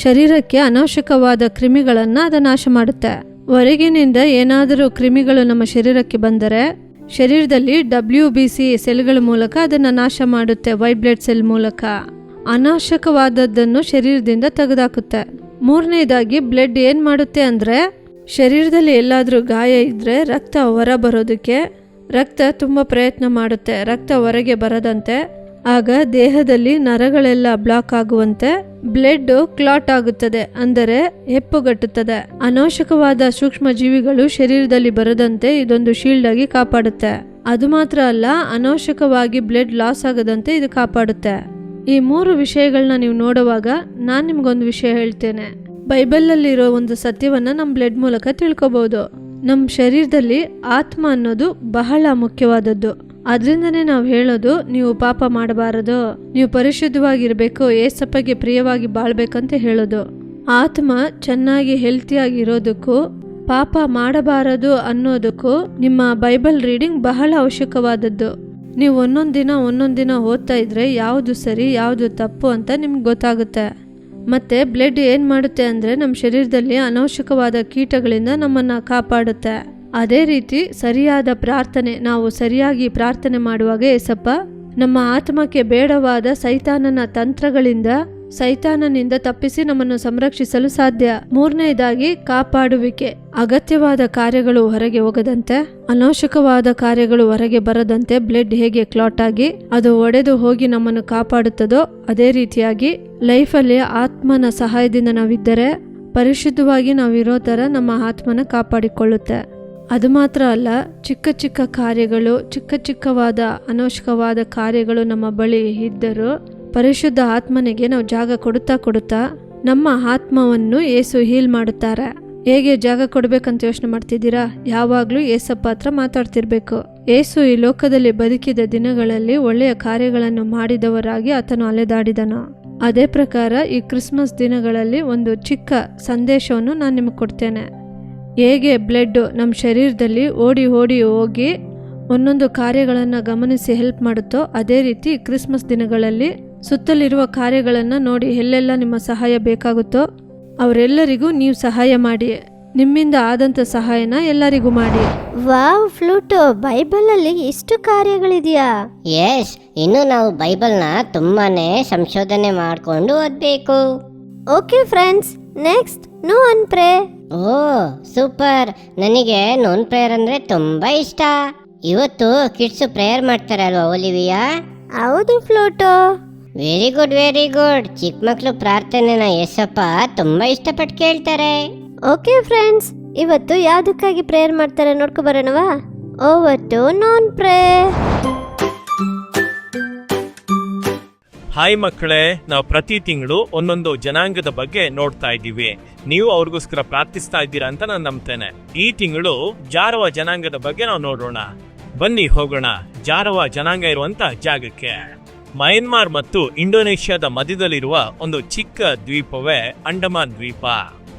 ಶರೀರಕ್ಕೆ ಅನಾವಶ್ಯಕವಾದ ಕ್ರಿಮಿಗಳನ್ನು ಅದು ನಾಶ ಮಾಡುತ್ತೆ. ಹೊರಗಿನಿಂದ ಏನಾದರೂ ಕ್ರಿಮಿಗಳು ನಮ್ಮ ಶರೀರಕ್ಕೆ ಬಂದರೆ ಶರೀರದಲ್ಲಿ WBC ಸೆಲ್ಗಳ ಮೂಲಕ ಅದನ್ನು ನಾಶ ಮಾಡುತ್ತೆ. ವೈಟ್ ಬ್ಲಡ್ ಸೆಲ್ ಮೂಲಕ ಅನಾವಶ್ಯಕವಾದದ್ದನ್ನು ಶರೀರದಿಂದ ತೆಗೆದುಹಾಕುತ್ತೆ. 3ನೇದಾಗಿ ಬ್ಲಡ್ ಏನು ಮಾಡುತ್ತೆ ಅಂದರೆ ಶರೀರದಲ್ಲಿ ಎಲ್ಲಾದರೂ ಗಾಯ ಇದ್ದರೆ ರಕ್ತ ಹೊರ ಬರೋದಕ್ಕೆ ರಕ್ತ ತುಂಬ ಪ್ರಯತ್ನ ಮಾಡುತ್ತೆ, ರಕ್ತ ಹೊರಗೆ ಬರದಂತೆ. ಆಗ ದೇಹದಲ್ಲಿ ನರಗಳೆಲ್ಲ ಬ್ಲಾಕ್ ಆಗುವಂತೆ ಬ್ಲಡ್ ಕ್ಲಾಟ್ ಆಗುತ್ತದೆ, ಅಂದರೆ ಹೆಪ್ಪುಗಟ್ಟುತ್ತದೆ. ಅನಾವಶ್ಯಕವಾದ ಸೂಕ್ಷ್ಮ ಜೀವಿಗಳು ಶರೀರದಲ್ಲಿ ಬರದಂತೆ ಇದೊಂದು ಶೀಲ್ಡ್ ಆಗಿ ಕಾಪಾಡುತ್ತೆ. ಅದು ಮಾತ್ರ ಅಲ್ಲ, ಅನಾವಶ್ಯಕವಾಗಿ ಬ್ಲಡ್ ಲಾಸ್ ಆಗದಂತೆ ಇದು ಕಾಪಾಡುತ್ತೆ. ಈ 3 ವಿಷಯಗಳನ್ನ ನೀವು ನೋಡುವಾಗ ನಾನು ನಿಮ್ಗೊಂದು ವಿಷಯ ಹೇಳ್ತೇನೆ. ಬೈಬಲಲ್ಲಿರೋ ಒಂದು ಸತ್ಯವನ್ನ ನಮ್ಮ ಬ್ಲಡ್ ಮೂಲಕ ತಿಳ್ಕೊಬಹುದು. ನಮ್ಮ ಶರೀರದಲ್ಲಿ ಆತ್ಮ ಅನ್ನೋದು ಬಹಳ ಮುಖ್ಯವಾದದ್ದು. ಅದರಿಂದನೇ ನಾವು ಹೇಳೋದು, ನೀವು ಪಾಪ ಮಾಡಬಾರದು, ನೀವು ಪರಿಶುದ್ಧವಾಗಿರಬೇಕು, ಏಸಪ್ಪಗೆ ಪ್ರಿಯವಾಗಿ ಬಾಳ್ಬೇಕಂತ ಹೇಳೋದು. ಆತ್ಮ ಚೆನ್ನಾಗಿ ಹೆಲ್ತಿಯಾಗಿರೋದಕ್ಕೂ ಪಾಪ ಮಾಡಬಾರದು ಅನ್ನೋದಕ್ಕೂ ನಿಮ್ಮ ಬೈಬಲ್ ರೀಡಿಂಗ್ ಬಹಳ ಅವಶ್ಯಕವಾದದ್ದು. ನೀವು ಒಂದೊಂದು ದಿನ ಓದ್ತಾ ಇದ್ರೆ ಯಾವುದು ಸರಿ ಯಾವುದು ತಪ್ಪು ಅಂತ ನಿಮ್ಗೆ ಗೊತ್ತಾಗುತ್ತೆ. ಮತ್ತು ಬ್ಲಡ್ ಏನು ಮಾಡುತ್ತೆ ಅಂದರೆ ನಮ್ಮ ಶರೀರದಲ್ಲಿ ಅನವಶ್ಯಕವಾದ ಕೀಟಗಳಿಂದ ನಮ್ಮನ್ನು ಕಾಪಾಡುತ್ತೆ. ಅದೇ ರೀತಿ ಸರಿಯಾದ ಪ್ರಾರ್ಥನೆ, ನಾವು ಸರಿಯಾಗಿ ಪ್ರಾರ್ಥನೆ ಮಾಡುವಾಗ ಏಸಪ್ಪ ನಮ್ಮ ಆತ್ಮಕ್ಕೆ ಬೇಡವಾದ ಸೈತಾನನಿಂದ ತಪ್ಪಿಸಿ ನಮ್ಮನ್ನು ಸಂರಕ್ಷಿಸಲು ಸಾಧ್ಯ. ಮೂರನೇದಾಗಿ ಕಾಪಾಡುವಿಕೆ. ಅಗತ್ಯವಾದ ಕಾರ್ಯಗಳು ಹೊರಗೆ ಹೋಗದಂತೆ, ಅನವಶ್ಯಕವಾದ ಕಾರ್ಯಗಳು ಹೊರಗೆ ಬರದಂತೆ ಬ್ಲಡ್ ಹೇಗೆ ಕ್ಲಾಟ್ ಆಗಿ ಅದು ಒಡೆದು ಹೋಗಿ ನಮ್ಮನ್ನು ಕಾಪಾಡುತ್ತದೋ ಅದೇ ರೀತಿಯಾಗಿ ಲೈಫಲ್ಲಿ ಆತ್ಮನ ಸಹಾಯದಿಂದ ನಾವಿದ್ದರೆ ಪರಿಶುದ್ಧವಾಗಿ ನಾವಿರೋ ಥರ ನಮ್ಮ ಆತ್ಮನ ಕಾಪಾಡಿಕೊಳ್ಳುತ್ತೆ. ಅದು ಮಾತ್ರ ಅಲ್ಲ, ಚಿಕ್ಕ ಕಾರ್ಯಗಳು, ಚಿಕ್ಕವಾದ ಅನವಶ್ಯಕವಾದ ಕಾರ್ಯಗಳು ನಮ್ಮ ಬಳಿ ಇದ್ದರೂ ಪರಿಶುದ್ಧ ಆತ್ಮನಿಗೆ ನಾವು ಜಾಗ ಕೊಡುತ್ತಾ ನಮ್ಮ ಆತ್ಮವನ್ನು ಯೇಸು ಹೀಲ್ ಮಾಡುತ್ತಾರೆ. ಹೇಗೆ ಜಾಗ ಕೊಡಬೇಕಂತ ಯೋಚನೆ ಮಾಡ್ತಿದ್ದೀರಾ? ಯಾವಾಗಲೂ ಏಸಪ್ಪ ಹತ್ರ ಮಾತಾಡ್ತಿರ್ಬೇಕು. ಯೇಸು ಈ ಲೋಕದಲ್ಲಿ ಬದುಕಿದ ದಿನಗಳಲ್ಲಿ ಒಳ್ಳೆಯ ಕಾರ್ಯಗಳನ್ನು ಮಾಡಿದವರಾಗಿ ಆತನು ಅಲೆದಾಡಿದನು. ಅದೇ ಪ್ರಕಾರ ಈ ಕ್ರಿಸ್ಮಸ್ ದಿನಗಳಲ್ಲಿ ಒಂದು ಚಿಕ್ಕ ಸಂದೇಶವನ್ನು ನಾನು ನಿಮಗೆ ಕೊಡ್ತೇನೆ. ಹೇಗೆ ಬ್ಲಡ್ ನಮ್ಮ ಶರೀರದಲ್ಲಿ ಓಡಿ ಹೋಗಿ ಒಂದೊಂದು ಕಾರ್ಯಗಳನ್ನು ಗಮನಿಸಿ ಹೆಲ್ಪ್ ಮಾಡುತ್ತೋ, ಅದೇ ರೀತಿ ಕ್ರಿಸ್ಮಸ್ ದಿನಗಳಲ್ಲಿ ಸುತ್ತಲಿರುವ ಕಾರ್ಯಗಳನ್ನು ನೋಡಿ ಎಲ್ಲೆಲ್ಲ ನಿಮ್ಮ ಸಹಾಯ ಬೇಕಾಗುತ್ತೋ ಅವರೆಲ್ಲರಿಗೂ ನೀವು ಸಹಾಯ ಮಾಡಿ. ನಿಮ್ಮಿಂದ ಆದಂಥ ಸಹಾಯನ ಎಲ್ಲರಿಗೂ ಮಾಡಿ. ವಾವ್ ಫ್ಲೂಟೋ, ಬೈಬಲಲ್ಲಿ ಇಷ್ಟು ಕಾರ್ಯಗಳಿದೆಯಾ? ಎಸ್, ಇನ್ನು ನಾವು ಬೈಬಲ್ನ ತುಂಬಾನೇ ಸಂಶೋಧನೆ ಮಾಡಿಕೊಂಡು ಓದಬೇಕು. Okay friends, next known pray. Oh super, ನನಗೆ ನೋನ್ ಪ್ರೇಯರ್ ಅಂದ್ರೆ ತುಂಬಾ ಇಷ್ಟ. ಇವತ್ತು ಕಿಡ್ಸ್ ಪ್ರೇಯರ್ ಮಾಡ್ತಾರೆ ಅಲ್ವಾ ಒಲಿವಿಯಾ? ಹೌದು ಫ್ಲೂಟೋ. Very good. ಚಿಕ್ಕ ಮಕ್ಕಳು ಪ್ರಾರ್ಥನೆನ ಯೇಸಪ್ಪ ತುಂಬಾ ಇಷ್ಟಪಟ್ಟು ಕೇಳ್ತಾರೆ. ಓಕೆ ಫ್ರೆಂಡ್ಸ್, ಇವತ್ತು ಯಾವುದಕ್ಕಾಗಿ ಪ್ರೇಯರ್ ಮಾಡ್ತಾರೆ ನೋಡ್ಕೊ ಬರೋಣವಾ? Over to known pray. Hi ಮಕ್ಕಳೇ, ನಾವು ಪ್ರತಿ ತಿಂಗಳು ಒಂದೊಂದು ಜನಾಂಗದ ಬಗ್ಗೆ ನೋಡ್ತಾ ಇದ್ದೀವಿ. ನೀವು ಅವ್ರಿಗೋಸ್ಕರ ಪ್ರಾರ್ಥಿಸ್ತಾ ಇದ್ದೀರಾ ಅಂತ ನಾನು ನಂಬ್ತೇನೆ. ಈ ತಿಂಗಳು ಜಾರವ ಜನಾಂಗದ ಬಗ್ಗೆ ನಾವು ನೋಡೋಣ. ಬನ್ನಿ ಹೋಗೋಣ ಜಾರವ ಜನಾಂಗ ಇರುವಂತ ಜಾಗಕ್ಕೆ. ಮಯನ್ಮಾರ್ ಮತ್ತು ಇಂಡೋನೇಷ್ಯಾದ ಮಧ್ಯದಲ್ಲಿರುವ ಒಂದು ಚಿಕ್ಕ ದ್ವೀಪವೇ ಅಂಡಮಾನ್ ದ್ವೀಪ.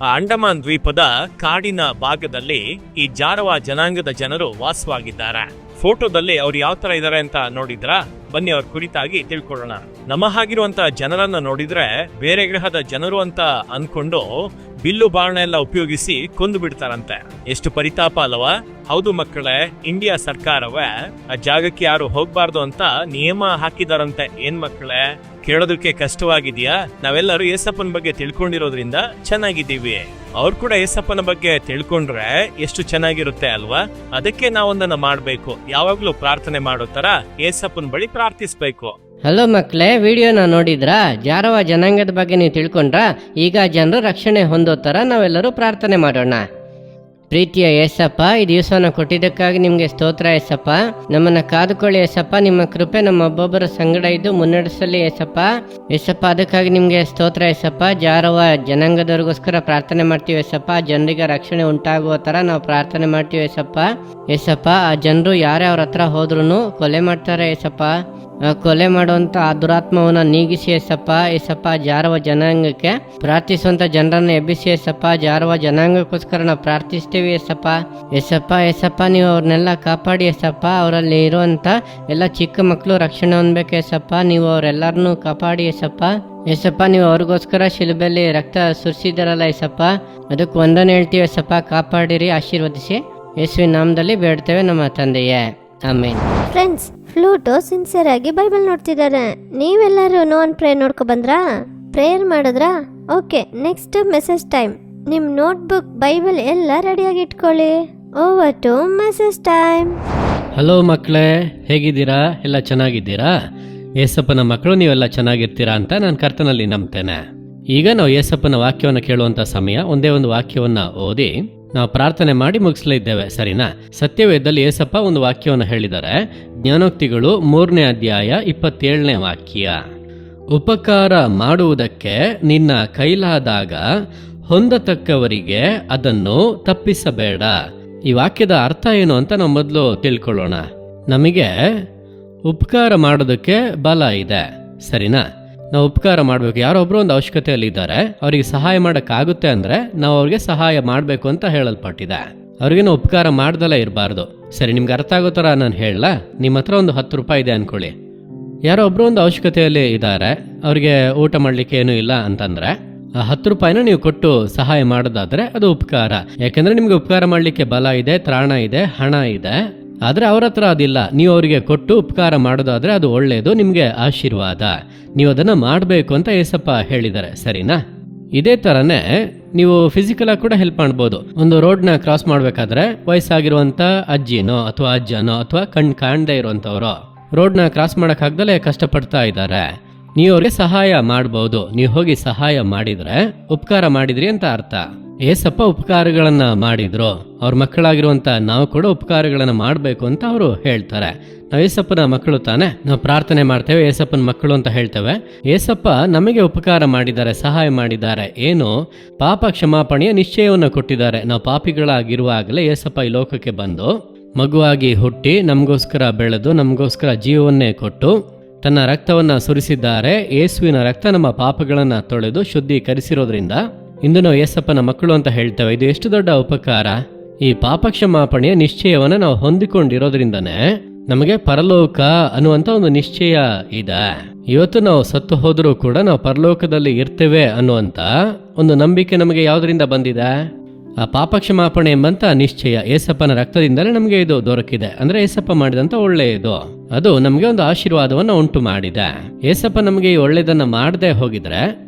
ಆ ಅಂಡಮಾನ್ ದ್ವೀಪದ ಕಾಡಿನ ಭಾಗದಲ್ಲಿ ಈ ಜಾರವ ಜನಾಂಗದ ಜನರು ವಾಸವಾಗಿದ್ದಾರೆ. ಫೋಟೋದಲ್ಲಿ ಅವ್ರು ಯಾವ ತರ ಇದಾರೆ ಅಂತ ನೋಡಿದ್ರಾ? ಬನ್ನಿ ಅವ್ರ ಕುರಿತಾಗಿ ತಿಳ್ಕೊಳ್ಳೋಣ. ನಮ್ಮ ಹಾಗಿರುವಂತ ಜನರನ್ನ ನೋಡಿದ್ರೆ ಬೇರೆ ಗ್ರಹದ ಜನರು ಅಂತ ಅನ್ಕೊಂಡು ಬಿಲ್ಲು ಬಾಣ ಎಲ್ಲ ಉಪಯೋಗಿಸಿ ಕೊಂದು ಬಿಡ್ತಾರಂತೆ. ಎಷ್ಟು ಪರಿತಾಪ ಅಲ್ವಾ? ಹೌದು ಮಕ್ಕಳೇ, ಇಂಡಿಯಾ ಸರ್ಕಾರವೇ ಆ ಜಾಗಕ್ಕೆ ಯಾರು ಹೋಗ್ಬಾರ್ದು ಅಂತ ನಿಯಮ ಹಾಕಿದಾರಂತೆ. ಏನ್ ಮಕ್ಕಳೇ, ಕೇಳೋದಕ್ಕೆ ಕಷ್ಟವಾಗಿದ್ಯಾ? ನಾವೆಲ್ಲರೂ ಏಸಪ್ಪನ ಬಗ್ಗೆ ತಿಳ್ಕೊಂಡಿರೋದ್ರಿಂದ ಚೆನ್ನಾಗಿದ್ದೀವಿ. ಅವ್ರು ಕೂಡ ಏಸಪ್ಪನ ಬಗ್ಗೆ ತಿಳ್ಕೊಂಡ್ರೆ ಎಷ್ಟು ಚೆನ್ನಾಗಿರುತ್ತೆ ಅಲ್ವಾ? ಅದಕ್ಕೆ ನಾವೊಂದನ್ನ ಮಾಡ್ಬೇಕು. ಯಾವಾಗ್ಲೂ ಪ್ರಾರ್ಥನೆ ಮಾಡೋ ತರ ಏಸಪ್ಪನ ಬಳಿ ಪ್ರಾರ್ಥಿಸ್ಬೇಕು. ಹಲೋ ಮಕ್ಕಳೇ, ವಿಡಿಯೋನ ನೋಡಿದ್ರಾ? ಜಾರವ ಜನಾಂಗದ ಬಗ್ಗೆ ನೀವು ತಿಳ್ಕೊಂಡ್ರಾ? ಈಗ ಜನರು ರಕ್ಷಣೆ ಹೊಂದೋ ಥರ ನಾವೆಲ್ಲರೂ ಪ್ರಾರ್ಥನೆ ಮಾಡೋಣ. ಪ್ರೀತಿಯ ಏಸಪ್ಪ, ಈ ದಿವಸವನ್ನು ಕೊಟ್ಟಿದ್ದಕ್ಕಾಗಿ ನಿಮಗೆ ಸ್ತೋತ್ರ ಏಸಪ್ಪ. ನಮ್ಮನ್ನು ಕಾದುಕೊಳ್ಳಿ ಏಸಪ್ಪ. ನಿಮ್ಮ ಕೃಪೆ ನಮ್ಮ ಒಬ್ಬೊಬ್ಬರ ಸಂಗಡ ಇದ್ದು ಮುನ್ನಡೆಸಲಿ ಏಸಪ್ಪ. ಏಸಪ್ಪ, ಅದಕ್ಕಾಗಿ ನಿಮಗೆ ಸ್ತೋತ್ರ ಏಸಪ್ಪ. ಜಾರವ ಜನಾಂಗದವ್ರಿಗೋಸ್ಕರ ಪ್ರಾರ್ಥನೆ ಮಾಡ್ತೀವಿ ಏಸಪ್ಪ. ಜನರಿಗೆ ರಕ್ಷಣೆ ಉಂಟಾಗುವ ಥರ ನಾವು ಪ್ರಾರ್ಥನೆ ಮಾಡ್ತೀವಿ ಏಸಪ್ಪ. ಏಸಪ್ಪ, ಆ ಜನರು ಯಾರೇ ಅವ್ರ ಹತ್ರ ಹೋದ್ರೂ ಕೊಲೆ ಮಾಡ್ತಾರೆ ಏಸಪ್ಪ. ಕೊಲೆ ಮಾಡುವಂತ ಆ ದುರಾತ್ಮವನ್ನ ನೀಗಿಸಿ ಏಸಪ್ಪ. ಏಸಪ್ಪ, ಜಾರವ ಜನಾಂಗಕ್ಕೆ ಪ್ರಾರ್ಥಿಸುವಂತ ಜನರನ್ನ ಎಬ್ಬಿಸಿ ಏಸಪ್ಪ. ಜಾರವ ಜನಾಂಗಕ್ಕೋಸ್ಕರ ನಾವು ಪ್ರಾರ್ಥಿಸ್ತೀವಿ ಏಸಪ್ಪ. ಏಸಪ್ಪ, ನೀವು ಅವ್ರನ್ನೆಲ್ಲ ಕಾಪಾಡಿ ಏಸಪ್ಪ. ಅವರಲ್ಲಿ ಇರುವಂತ ಎಲ್ಲ ಚಿಕ್ಕ ಮಕ್ಕಳು ರಕ್ಷಣೆ ಹೊಂದಬೇಕು ಏಸಪ್ಪ. ನೀವು ಅವರೆಲ್ಲರನ್ನೂ ಕಾಪಾಡಿ ಏಸಪ್ಪ. ಏಸಪ್ಪ, ನೀವು ಅವ್ರಿಗೋಸ್ಕರ ಶಿಲುಬೆಯಲ್ಲಿ ರಕ್ತ ಸುರಿಸಿದಾರಲ್ಲ ಏಸಪ್ಪ, ಅದಕ್ಕೆ ಒಂದನ್ನು ಹೇಳ್ತೀವಿ ಏಸಪ್ಪ. ಕಾಪಾಡಿರಿ, ಆಶೀರ್ವದಿಸಿ. ಯೇಸುವಿನ ನಾಮದಲ್ಲಿ ಬೇಡ್ತೇವೆ ನಮ್ಮ ತಂದೆಯೇ, ಆಮೇನ್. ಫ್ರೆಂಡ್ಸ್, ಫ್ಲೂಟೋ ಸಿನ್ಸಿಯರ್ ಆಗಿ ಬೈಬಲ್ ನೋಡ್ತಿದ್ದಾರೆ. ನೀವೆಲ್ಲರೂ ನೋನ್ ಪ್ರೇ ನೋಡ್ಕೊ ಬಂದ್ರಾ? ಪ್ರೇಯರ್ ಮಾಡಿದ್ರಾ? Okay, next message time. ನಿಮ್ಮ ನೋಟ್ಬುಕ್, ಬೈಬಲ್ ಎಲ್ಲ ರೆಡಿಯಾಗಿ ಇಟ್ಕೊಳ್ಳಿ. Over to message time. Hello ಮಕ್ಕಳೇ, ಹೇಗಿದ್ದೀರಾ? ಎಲ್ಲ ಚೆನ್ನಾಗಿದ್ದೀರಾ? ಏಸಪ್ಪನ ಮಕ್ಕಳು ನೀವೆಲ್ಲ ಚೆನ್ನಾಗಿರ್ತೀರಾ ಅಂತ ನಾನು ಕರ್ತನಲ್ಲಿ ನಂಬ್ತೇನೆ. ಈಗ ನಾವು ಏಸಪ್ಪನ ವಾಕ್ಯವನ್ನು ಕೇಳುವಂಥ ಸಮಯ. ಒಂದೇ ಒಂದು ವಾಕ್ಯವನ್ನು ಓದಿ ನಾವು ಪ್ರಾರ್ಥನೆ ಮಾಡಿ ಮುಗಿಸ್ಲಿದ್ದೇವೆ, ಸರಿನಾ? ಸತ್ಯವೇದದಲ್ಲಿ ಏಸಪ್ಪ ಒಂದು ವಾಕ್ಯವನ್ನು ಹೇಳಿದ್ದಾರೆ. ಜ್ಞಾನೋಕ್ತಿಗಳು 3ನೇ ಅಧ್ಯಾಯ 27ನೇ ವಾಕ್ಯ. ಉಪಕಾರ ಮಾಡುವುದಕ್ಕೆ ನಿನ್ನ ಕೈಲಾದಾಗ ಹೊಂದತಕ್ಕವರಿಗೆ ಅದನ್ನು ತಪ್ಪಿಸಬೇಡ. ಈ ವಾಕ್ಯದ ಅರ್ಥ ಏನು ಅಂತ ನಾವು ಮೊದಲು ತಿಳ್ಕೊಳ್ಳೋಣ. ನಮಗೆ ಉಪಕಾರ ಮಾಡೋದಕ್ಕೆ ಬಲ ಇದೆ, ಸರಿನಾ? ನಾವು ಉಪಕಾರ ಮಾಡಬೇಕು. ಯಾರೋ ಒಬ್ರು ಒಂದು ಅವಶ್ಯಕತೆಯಲ್ಲಿ ಇದ್ದಾರೆ, ಅವರಿಗೆ ಸಹಾಯ ಮಾಡೋಕ್ಕಾಗುತ್ತೆ ಅಂದರೆ ನಾವು ಅವ್ರಿಗೆ ಸಹಾಯ ಮಾಡಬೇಕು ಅಂತ ಹೇಳಲ್ಪಟ್ಟಿದೆ. ಅವ್ರಿಗೆ ನಾವು ಉಪಕಾರ ಮಾಡ್ದಲೇ ಇರಬಾರ್ದು. ಸರಿ, ನಿಮ್ಗೆ ಅರ್ಥ ಆಗೋ ಥರ ನಾನು ಹೇಳಲ್ಲ. ನಿಮ್ಮ ಹತ್ರ ಒಂದು 10 ರೂಪಾಯಿ ಇದೆ ಅಂದ್ಕೊಳ್ಳಿ. ಯಾರೋ ಒಬ್ರು ಒಂದು ಅವಶ್ಯಕತೆಯಲ್ಲಿ ಇದ್ದಾರೆ, ಅವ್ರಿಗೆ ಊಟ ಮಾಡಲಿಕ್ಕೆ ಏನೂ ಇಲ್ಲ ಅಂತಂದರೆ ಆ 10 ರೂಪಾಯಿನ ನೀವು ಕೊಟ್ಟು ಸಹಾಯ ಮಾಡೋದಾದ್ರೆ ಅದು ಉಪಕಾರ. ಯಾಕೆಂದ್ರೆ ನಿಮ್ಗೆ ಉಪಕಾರ ಮಾಡಲಿಕ್ಕೆ ಬಲ ಇದೆ, ತ್ರಾಣ ಇದೆ, ಹಣ ಇದೆ. ಆದರೆ ಅವ್ರ ಹತ್ರ ಅದಿಲ್ಲ. ನೀವು ಅವರಿಗೆ ಕೊಟ್ಟು ಉಪಕಾರ ಮಾಡೋದಾದ್ರೆ ಅದು ಒಳ್ಳೆಯದು, ನಿಮಗೆ ಆಶೀರ್ವಾದ. ನೀವು ಅದನ್ನು ಮಾಡಬೇಕು ಅಂತ ಏಸಪ್ಪ ಹೇಳಿದ್ದಾರೆ, ಸರಿನಾ? ಇದೇ ಥರನೇ ನೀವು ಫಿಸಿಕಲ್ ಆಗಿ ಕೂಡ ಹೆಲ್ಪ್ ಮಾಡ್ಬೋದು. ಒಂದು ರೋಡ್ನ ಕ್ರಾಸ್ ಮಾಡಬೇಕಾದ್ರೆ ವಯಸ್ಸಾಗಿರುವಂಥ ಅಜ್ಜಿನೋ ಅಥವಾ ಅಜ್ಜನೋ ಅಥವಾ ಕಾಣದೇ ಇರುವಂಥವ್ರು ರೋಡ್ನ ಕ್ರಾಸ್ ಮಾಡೋಕ್ಕಾಗ್ದಲೇ ಕಷ್ಟಪಡ್ತಾ ಇದ್ದಾರೆ, ನೀವು ಅವ್ರಿಗೆ ಸಹಾಯ ಮಾಡ್ಬೋದು. ನೀವು ಹೋಗಿ ಸಹಾಯ ಮಾಡಿದ್ರೆ ಉಪಕಾರ ಮಾಡಿದ್ರಿ ಅಂತ ಅರ್ಥ. ಏಸಪ್ಪ ಉಪಕಾರಗಳನ್ನ ಮಾಡಿದ್ರು, ಅವ್ರ ಮಕ್ಕಳಾಗಿರುವಂತ ನಾವು ಕೂಡ ಉಪಕಾರಗಳನ್ನ ಮಾಡಬೇಕು ಅಂತ ಅವರು ಹೇಳ್ತಾರೆ. ನಾವು ಏಸಪ್ಪನ ಮಕ್ಕಳು ತಾನೆ, ನಾವು ಪ್ರಾರ್ಥನೆ ಮಾಡ್ತೇವೆ ಏಸಪ್ಪನ ಮಕ್ಕಳು ಅಂತ ಹೇಳ್ತೇವೆ. ಏಸಪ್ಪ ನಮಗೆ ಉಪಕಾರ ಮಾಡಿದ್ದಾರೆ, ಸಹಾಯ ಮಾಡಿದ್ದಾರೆ. ಏನು? ಪಾಪ ಕ್ಷಮಾಪಣೆಯ ನಿಶ್ಚಯವನ್ನು ಕೊಟ್ಟಿದ್ದಾರೆ. ನಾವು ಪಾಪಿಗಳಾಗಿರುವಾಗಲೇ ಏಸಪ್ಪ ಈ ಲೋಕಕ್ಕೆ ಬಂದು ಮಗುವಾಗಿ ಹುಟ್ಟಿ ನಮಗೋಸ್ಕರ ಬೆಳೆದು ನಮಗೋಸ್ಕರ ಜೀವವನ್ನೇ ಕೊಟ್ಟು ತನ್ನ ರಕ್ತವನ್ನ ಸುರಿಸಿದ್ದಾರೆ. ಯೇಸುವಿನ ರಕ್ತ ನಮ್ಮ ಪಾಪಗಳನ್ನ ತೊಳೆದು ಶುದ್ಧೀಕರಿಸಿರೋದ್ರಿಂದ ಇಂದು ನಾವು ಏಸಪ್ಪನ ಮಕ್ಕಳು ಅಂತ ಹೇಳ್ತೇವೆ. ಇದು ಎಷ್ಟು ದೊಡ್ಡ ಉಪಕಾರ! ಈ ಪಾಪ ಕ್ಷಮಾಪಣೆಯ ನಿಶ್ಚಯವನ್ನು ನಾವು ಹೊಂದಿಕೊಂಡಿರೋದ್ರಿಂದನೇ ನಮಗೆ ಪರಲೋಕ ಅನ್ನುವಂಥ ಒಂದು ನಿಶ್ಚಯ ಇದೆ. ಇವತ್ತು ನಾವು ಸತ್ತು ಹೋದರೂ ಕೂಡ ನಾವು ಪರಲೋಕದಲ್ಲಿ ಇರ್ತೇವೆ ಅನ್ನುವಂಥ ಒಂದು ನಂಬಿಕೆ ನಮಗೆ ಯಾವುದರಿಂದ ಬಂದಿದೆ? ಆ ಪಾಪ ಕ್ಷಮಾಪಣೆ ಎಂಬಂತ ನಿಶ್ಚಯ ಏಸಪ್ಪನ ರಕ್ತದಿಂದಲೇ ನಮಗೆ ಇದು ದೊರಕಿದೆ. ಅಂದ್ರೆ ಏಸಪ್ಪ ಮಾಡಿದಂತ ಒಳ್ಳೆಯದು, ಅದು ನಮಗೆ ಒಂದು ಆಶೀರ್ವಾದವನ್ನು ಉಂಟು ಮಾಡಿದೆ. ಏಸಪ್ಪ ನಮಗೆ ಈ ಒಳ್ಳೆಯದನ್ನ ಮಾಡದೆ ಹೋಗಿದ್ರೆ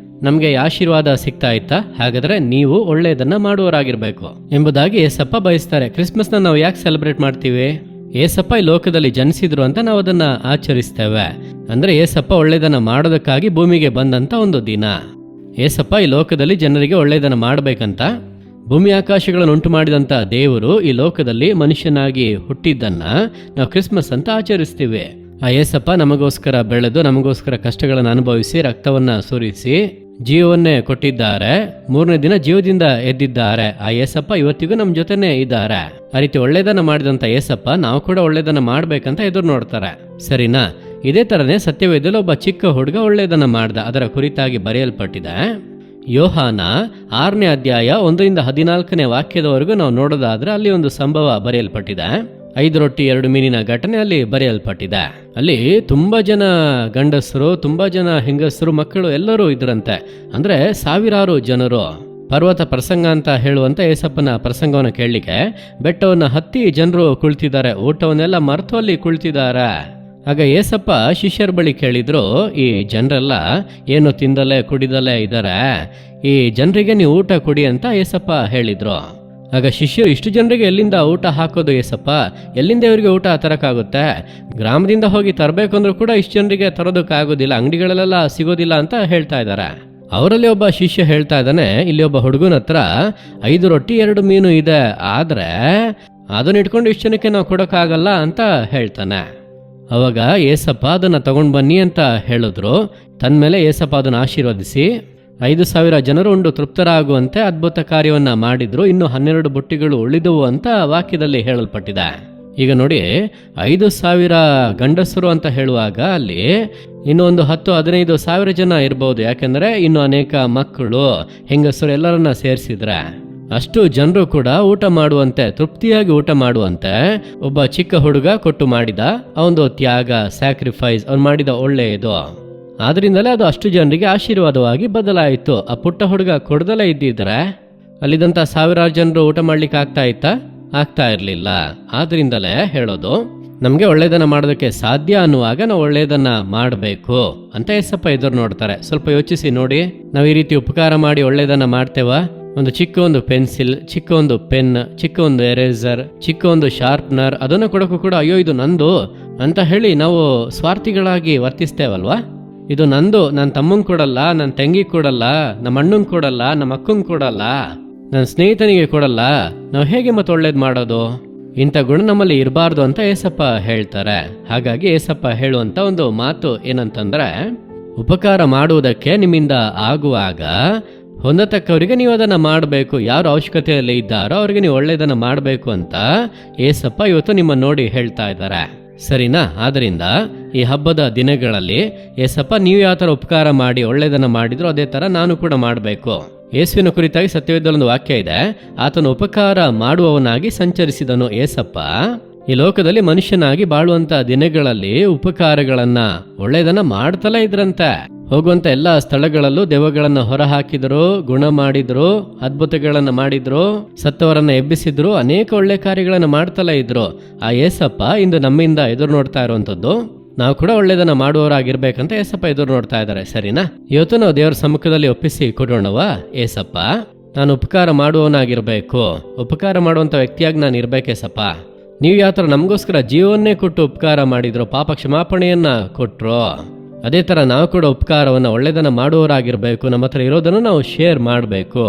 ನಮಗೆ ಆಶೀರ್ವಾದ ಸಿಗ್ತಾ ಇತ್ತಾ? ಹಾಗಾದ್ರೆ ನೀವು ಒಳ್ಳೆಯದನ್ನ ಮಾಡುವವರಾಗಿರ್ಬೇಕು ಎಂಬುದಾಗಿ ಏಸಪ್ಪ ಬಯಸ್ತಾರೆ. ಕ್ರಿಸ್ಮಸ್ನ ನಾವು ಯಾಕೆ ಸೆಲೆಬ್ರೇಟ್ ಮಾಡ್ತೀವಿ? ಏಸಪ್ಪ ಈ ಲೋಕದಲ್ಲಿ ಜನಿಸಿದ್ರು ಅಂತ ನಾವು ಅದನ್ನ ಆಚರಿಸ್ತೇವೆ. ಅಂದ್ರೆ ಏಸಪ್ಪ ಒಳ್ಳೆಯದನ್ನ ಮಾಡೋದಕ್ಕಾಗಿ ಭೂಮಿಗೆ ಬಂದಂತ ಒಂದು ದಿನ. ಏಸಪ್ಪ ಈ ಲೋಕದಲ್ಲಿ ಜನರಿಗೆ ಒಳ್ಳೆಯದನ್ನ ಮಾಡಬೇಕಂತ ಭೂಮಿ ಆಕಾಶಗಳನ್ನು ಉಂಟು ಮಾಡಿದಂಥ ದೇವರು ಈ ಲೋಕದಲ್ಲಿ ಮನುಷ್ಯನಾಗಿ ಹುಟ್ಟಿದ್ದನ್ನ ನಾವು ಕ್ರಿಸ್ಮಸ್ ಅಂತ ಆಚರಿಸ್ತೀವಿ. ಆ ಏಸಪ್ಪ ನಮಗೋಸ್ಕರ ಬೆಳೆದು ನಮಗೋಸ್ಕರ ಕಷ್ಟಗಳನ್ನು ಅನುಭವಿಸಿ ರಕ್ತವನ್ನ ಸುರಿಸಿ ಜೀವವನ್ನೇ ಕೊಟ್ಟಿದ್ದಾರೆ. 3ನೇ ದಿನ ಜೀವದಿಂದ ಎದ್ದಿದ್ದಾರೆ. ಆ ಏಸಪ್ಪ ಇವತ್ತಿಗೂ ನಮ್ಮ ಜೊತೆನೇ ಇದ್ದಾರೆ. ಆ ರೀತಿ ಒಳ್ಳೆಯದನ್ನ ಮಾಡಿದಂಥ ಏಸಪ್ಪ ನಾವು ಕೂಡ ಒಳ್ಳೆಯದನ್ನ ಮಾಡ್ಬೇಕಂತ ಎದುರು ನೋಡ್ತಾರೆ, ಸರಿನಾ? ಇದೇ ತರನೇ ಸತ್ಯವೇದದಲ್ಲಿ ಒಬ್ಬ ಚಿಕ್ಕ ಹುಡುಗ ಒಳ್ಳೆಯದನ್ನ ಮಾಡ್ದ. ಅದರ ಕುರಿತಾಗಿ ಬರೆಯಲ್ಪಟ್ಟಿದೆ. ಯೋಹಾನ 6ನೇ ಅಧ್ಯಾಯ 1ರಿಂದ 14ನೇ ವಾಕ್ಯದವರೆಗೂ ನಾವು ನೋಡೋದಾದ್ರೆ ಅಲ್ಲಿ ಒಂದು ಸಂಭವ ಬರೆಯಲ್ಪಟ್ಟಿದೆ. 5 ರೊಟ್ಟಿ 2 ಮೀನಿನ ಘಟನೆ ಅಲ್ಲಿ ಬರೆಯಲ್ಪಟ್ಟಿದೆ. ಅಲ್ಲಿ ತುಂಬಾ ಜನ ಗಂಡಸರು, ತುಂಬಾ ಜನ ಹೆಂಗಸರು, ಮಕ್ಕಳು ಎಲ್ಲರೂ ಇದ್ರಂತೆ. ಅಂದ್ರೆ ಸಾವಿರಾರು ಜನರು. ಪರ್ವತ ಪ್ರಸಂಗ ಅಂತ ಹೇಳುವಂತ ಏಸಪ್ಪನ ಪ್ರಸಂಗವನ್ನು ಕೇಳಲಿಕ್ಕೆ ಬೆಟ್ಟವನ್ನ ಹತ್ತಿ ಜನರು ಕುಳಿತಿದ್ದಾರೆ. ಊಟವನ್ನೆಲ್ಲ ಮರೆತು ಅಲ್ಲಿ ಕುಳಿತಿದ್ದಾರೆ. ಆಗ ಏಸಪ್ಪ ಶಿಷ್ಯರ ಬಳಿ ಕೇಳಿದ್ರು, ಈ ಜನರೆಲ್ಲ ಏನು ತಿಂದಲೇ ಕುಡಿದಲೇ ಇದ್ದಾರೆ, ಈ ಜನರಿಗೆ ನೀವು ಊಟ ಕೊಡಿ ಅಂತ ಏಸಪ್ಪ ಹೇಳಿದ್ರು. ಆಗ ಶಿಷ್ಯರು, ಇಷ್ಟು ಜನರಿಗೆ ಎಲ್ಲಿಂದ ಊಟ ಹಾಕೋದು ಏಸಪ್ಪ? ಎಲ್ಲಿಂದ ಇವರಿಗೆ ಊಟ ತರಕಾಗುತ್ತೆ? ಗ್ರಾಮದಿಂದ ಹೋಗಿ ತರಬೇಕು ಅಂದ್ರೂ ಕೂಡ ಇಷ್ಟು ಜನರಿಗೆ ತರೋದಕ್ಕಾಗೋದಿಲ್ಲ, ಅಂಗಡಿಗಳಲ್ಲೆಲ್ಲ ಸಿಗೋದಿಲ್ಲ ಅಂತ ಹೇಳ್ತಾ ಇದ್ದಾರೆ. ಅವರಲ್ಲಿ ಒಬ್ಬ ಶಿಷ್ಯ ಹೇಳ್ತಾ ಇದ್ದಾನೆ, ಇಲ್ಲಿ ಒಬ್ಬ ಹುಡುಗನ ಹತ್ರ 5 ರೊಟ್ಟಿ 2 ಮೀನು ಇದೆ, ಆದ್ರೆ ಅದನ್ನ ಇಟ್ಕೊಂಡು ಇಷ್ಟು ಜನಕ್ಕೆ ನಾವು ಕೊಡೋಕ್ಕಾಗಲ್ಲ ಅಂತ ಹೇಳ್ತಾನೆ. ಅವಾಗ ಏಸಪ್ಪ ಅದನ್ನ ತಗೊಂಡು ಬನ್ನಿ ಅಂತ ಹೇಳಿದ್ರು. ತನ್ನ ಮೇಲೆ ಏಸಪ್ಪ ಅದನ್ನ ಆಶೀರ್ವದಿಸಿ 5,000 ಜನರು ಉಂಡು ತೃಪ್ತರಾಗುವಂತೆ ಅದ್ಭುತ ಕಾರ್ಯವನ್ನ ಮಾಡಿದ್ರು. ಇನ್ನು 12 ಬುಟ್ಟಿಗಳು ಉಳಿದವು ಅಂತ ವಾಕ್ಯದಲ್ಲಿ ಹೇಳಲ್ಪಟ್ಟಿದೆ. ಈಗ ನೋಡಿ, 5,000 ಗಂಡಸರು ಅಂತ ಹೇಳುವಾಗ ಅಲ್ಲಿ ಇನ್ನು ಒಂದು 10-15 ಸಾವಿರ ಜನ ಇರ್ಬೋದು. ಯಾಕೆಂದ್ರೆ ಇನ್ನು ಅನೇಕ ಮಕ್ಕಳು, ಹೆಂಗಸರು ಎಲ್ಲರನ್ನ ಸೇರಿಸಿದ್ರೆ ಅಷ್ಟು ಜನರು ಕೂಡ ಊಟ ಮಾಡುವಂತೆ, ತೃಪ್ತಿಯಾಗಿ ಊಟ ಮಾಡುವಂತೆ ಒಬ್ಬ ಚಿಕ್ಕ ಹುಡುಗ ಕೊಟ್ಟು ಮಾಡಿದ ಅವನದು ತ್ಯಾಗ, ಸ್ಯಾಕ್ರಿಫೈಸ್, ಅವ್ನು ಮಾಡಿದ ಒಳ್ಳೆಯದು. ಆದ್ರಿಂದಲೇ ಅದು ಅಷ್ಟು ಜನರಿಗೆ ಆಶೀರ್ವಾದವಾಗಿ ಬದಲಾಯಿತು. ಆ ಪುಟ್ಟ ಹುಡುಗ ಕೊಡದಲೇ ಇದ್ದಿದ್ರೆ ಅಲ್ಲಿದ್ದಂಥ ಸಾವಿರಾರು ಜನರು ಊಟ ಮಾಡ್ಲಿಕ್ಕೆ ಆಗ್ತಾ ಇರಲಿಲ್ಲ. ಆದ್ರಿಂದಲೇ ಹೇಳೋದು, ನಮಗೆ ಒಳ್ಳೆಯದನ್ನ ಮಾಡೋದಕ್ಕೆ ಸಾಧ್ಯ ಅನ್ನುವಾಗ ನಾವು ಒಳ್ಳೆಯದನ್ನ ಮಾಡಬೇಕು ಅಂತ ಏಸಪ್ಪ ಎದುರು ನೋಡ್ತಾರೆ. ಸ್ವಲ್ಪ ಯೋಚಿಸಿ ನೋಡಿ, ನಾವು ಈ ರೀತಿ ಉಪಕಾರ ಮಾಡಿ ಒಳ್ಳೆಯದನ್ನ ಮಾಡ್ತೇವ? ಒಂದು ಚಿಕ್ಕ ಒಂದು ಪೆನ್ಸಿಲ್, ಚಿಕ್ಕ ಒಂದು ಪೆನ್, ಚಿಕ್ಕ ಒಂದು ಎರೇಸರ್, ಚಿಕ್ಕ ಒಂದು ಶಾರ್ಪ್ನರ್, ಅದನ್ನು ಕೊಡೋಕ್ಕೂ ಕೂಡ ಅಯ್ಯೋ ಇದು ನಂದು ಅಂತ ಹೇಳಿ ನಾವು ಸ್ವಾರ್ಥಿಗಳಾಗಿ ವರ್ತಿಸ್ತೇವಲ್ವಾ? ಇದು ನಂದು, ನನ್ನ ತಮ್ಮಂಗೆ ಕೊಡಲ್ಲ, ನನ್ನ ತಂಗಿಗೆ ಕೊಡಲ್ಲ, ನಮ್ಮ ಅಣ್ಣಂಗೆ ಕೊಡಲ್ಲ, ನಮ್ಮ ಅಕ್ಕಂಗೆ ಕೊಡಲ್ಲ, ನನ್ನ ಸ್ನೇಹಿತನಿಗೆ ಕೊಡಲ್ಲ, ನಾವು ಹೇಗೆ ಮತ್ತೆ ಒಳ್ಳೇದು ಮಾಡೋದು? ಇಂಥ ಗುಣ ನಮ್ಮಲ್ಲಿ ಇರಬಾರ್ದು ಅಂತ ಏಸಪ್ಪ ಹೇಳ್ತಾರೆ. ಹಾಗಾಗಿ ಏಸಪ್ಪ ಹೇಳುವಂತ ಒಂದು ಮಾತು ಏನಂತಂದ್ರೆ, ಉಪಕಾರ ಮಾಡುವುದಕ್ಕೆ ನಿಮ್ಮಿಂದ ಆಗುವಾಗ ಹೊಂದತಕ್ಕವರಿಗೆ ನೀವು ಅದನ್ನ ಮಾಡಬೇಕು. ಯಾರು ಅವಶ್ಯಕತೆಯಲ್ಲಿ ಇದ್ದಾರೋ ಅವ್ರಿಗೆ ನೀವು ಒಳ್ಳೆಯದನ್ನ ಮಾಡಬೇಕು ಅಂತ ಏಸಪ್ಪ ಇವತ್ತು ನಿಮ್ಮ ನೋಡಿ ಹೇಳ್ತಾ ಇದ್ದಾರೆ, ಸರಿನಾ? ಆದ್ರಿಂದ ಈ ಹಬ್ಬದ ದಿನಗಳಲ್ಲಿ ಏಸಪ್ಪ ನೀವು ಯಾವ ಥರ ಉಪಕಾರ ಮಾಡಿ ಒಳ್ಳೆಯದನ್ನು ಮಾಡಿದ್ರು ಅದೇ ಥರ ನಾನು ಕೂಡ ಮಾಡಬೇಕು. ಯೇಸುವಿನ ಕುರಿತಾಗಿ ಸತ್ಯವೇದದಲ್ಲಿ ಒಂದು ವಾಕ್ಯ ಇದೆ, ಆತನು ಉಪಕಾರ ಮಾಡುವವನಾಗಿ ಸಂಚರಿಸಿದನು. ಏಸಪ್ಪ ಈ ಲೋಕದಲ್ಲಿ ಮನುಷ್ಯನಾಗಿ ಬಾಳುವಂತ ದಿನಗಳಲ್ಲಿ ಉಪಕಾರಗಳನ್ನ ಒಳ್ಳೆಯದನ್ನ ಮಾಡ್ತಲೇ ಇದ್ರಂತೆ. ಹೋಗುವಂತ ಎಲ್ಲಾ ಸ್ಥಳಗಳಲ್ಲೂ ದೆವ್ವಗಳನ್ನ ಹೊರ ಹಾಕಿದ್ರು, ಗುಣ ಮಾಡಿದ್ರು, ಅದ್ಭುತಗಳನ್ನ ಮಾಡಿದ್ರು, ಸತ್ತವರನ್ನ ಎಬ್ಬಿಸಿದ್ರು, ಅನೇಕ ಒಳ್ಳೆ ಕಾರ್ಯಗಳನ್ನ ಮಾಡ್ತಲೇ ಇದ್ರು. ಆ ಏಸಪ್ಪ ಇಂದು ನಮ್ಮಿಂದ ಎದುರು ನೋಡ್ತಾ ಇರುವಂತದ್ದು ನಾವು ಕೂಡ ಒಳ್ಳೆಯದನ್ನ ಮಾಡುವವರಾಗಿರ್ಬೇಕಂತ ಏಸಪ್ಪ ಎದುರು ನೋಡ್ತಾ ಇದ್ದಾರೆ. ಸರಿನಾ? ಇವತ್ತು ನಾವು ದೇವರ ಸಮ್ಮುಖದಲ್ಲಿ ಒಪ್ಪಿಸಿ ಕೊಡೋಣವಾ? ಏಸಪ್ಪ, ನಾನು ಉಪಕಾರ ಮಾಡುವವನಾಗಿರ್ಬೇಕು, ಉಪಕಾರ ಮಾಡುವಂತ ವ್ಯಕ್ತಿಯಾಗಿ ನಾನು ಇರ್ಬೇಕೇಸಪ್ಪ. ನೀವು ಯಾವ ಥರ ನಮಗೋಸ್ಕರ ಜೀವನ್ನೇ ಕೊಟ್ಟು ಉಪಕಾರ ಮಾಡಿದ್ರು, ಪಾಪ ಕ್ಷಮಾಪಣೆಯನ್ನ ಕೊಟ್ರು, ಅದೇ ಥರ ನಾವು ಕೂಡ ಉಪಕಾರವನ್ನು ಒಳ್ಳೆಯದನ್ನು ಮಾಡುವವರಾಗಿರಬೇಕು. ನಮ್ಮ ಹತ್ರ ಇರೋದನ್ನು ನಾವು ಶೇರ್ ಮಾಡಬೇಕು.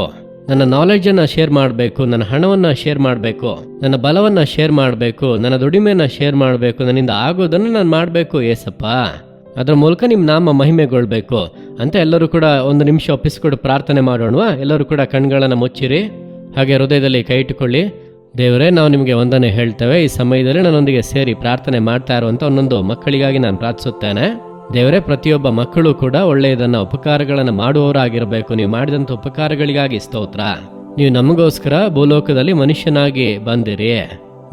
ನನ್ನ ನಾಲೆಡ್ಜನ್ನು ಶೇರ್ ಮಾಡಬೇಕು, ನನ್ನ ಹಣವನ್ನು ಶೇರ್ ಮಾಡಬೇಕು, ನನ್ನ ಬಲವನ್ನು ಶೇರ್ ಮಾಡಬೇಕು, ನನ್ನ ದುಡಿಮೆಯನ್ನು ಶೇರ್ ಮಾಡಬೇಕು, ನನ್ನಿಂದ ಆಗೋದನ್ನು ನಾನು ಮಾಡಬೇಕು ಏಸಪ್ಪ. ಅದರ ಮೂಲಕ ನಿಮ್ಮ ನಾಮ ಮಹಿಮೆಗೊಳ್ಬೇಕು ಅಂತ ಎಲ್ಲರೂ ಕೂಡ ಒಂದು ನಿಮಿಷ ಒಪ್ಪಿಸಿಕೊಡು ಪ್ರಾರ್ಥನೆ ಮಾಡೋಣವಾ? ಎಲ್ಲರೂ ಕೂಡ ಕಣ್ಗಳನ್ನು ಮುಚ್ಚಿರಿ, ಹಾಗೆ ಹೃದಯದಲ್ಲಿ ಕೈ ಇಟ್ಟುಕೊಳ್ಳಿ. ದೇವರೇ, ನಾವು ನಿಮಗೆ ಒಂದನ್ನೇ ಹೇಳ್ತೇವೆ, ಈ ಸಮಯದಲ್ಲಿ ನನ್ನೊಂದಿಗೆ ಸೇರಿ ಪ್ರಾರ್ಥನೆ ಮಾಡ್ತಾ ಇರುವಂಥ ಒಂದೊಂದು ಮಕ್ಕಳಿಗಾಗಿ ನಾನು ಪ್ರಾರ್ಥಿಸುತ್ತೇನೆ. ದೇವರೇ, ಪ್ರತಿಯೊಬ್ಬ ಮಕ್ಕಳು ಕೂಡ ಒಳ್ಳೆಯದನ್ನ ಉಪಕಾರಗಳನ್ನು ಮಾಡುವವರಾಗಿರಬೇಕು. ನೀವು ಮಾಡಿದಂಥ ಉಪಕಾರಗಳಿಗಾಗಿ ಸ್ತೋತ್ರ. ನೀವು ನಮಗೋಸ್ಕರ ಭೂಲೋಕದಲ್ಲಿ ಮನುಷ್ಯನಾಗಿ ಬಂದಿರಿ,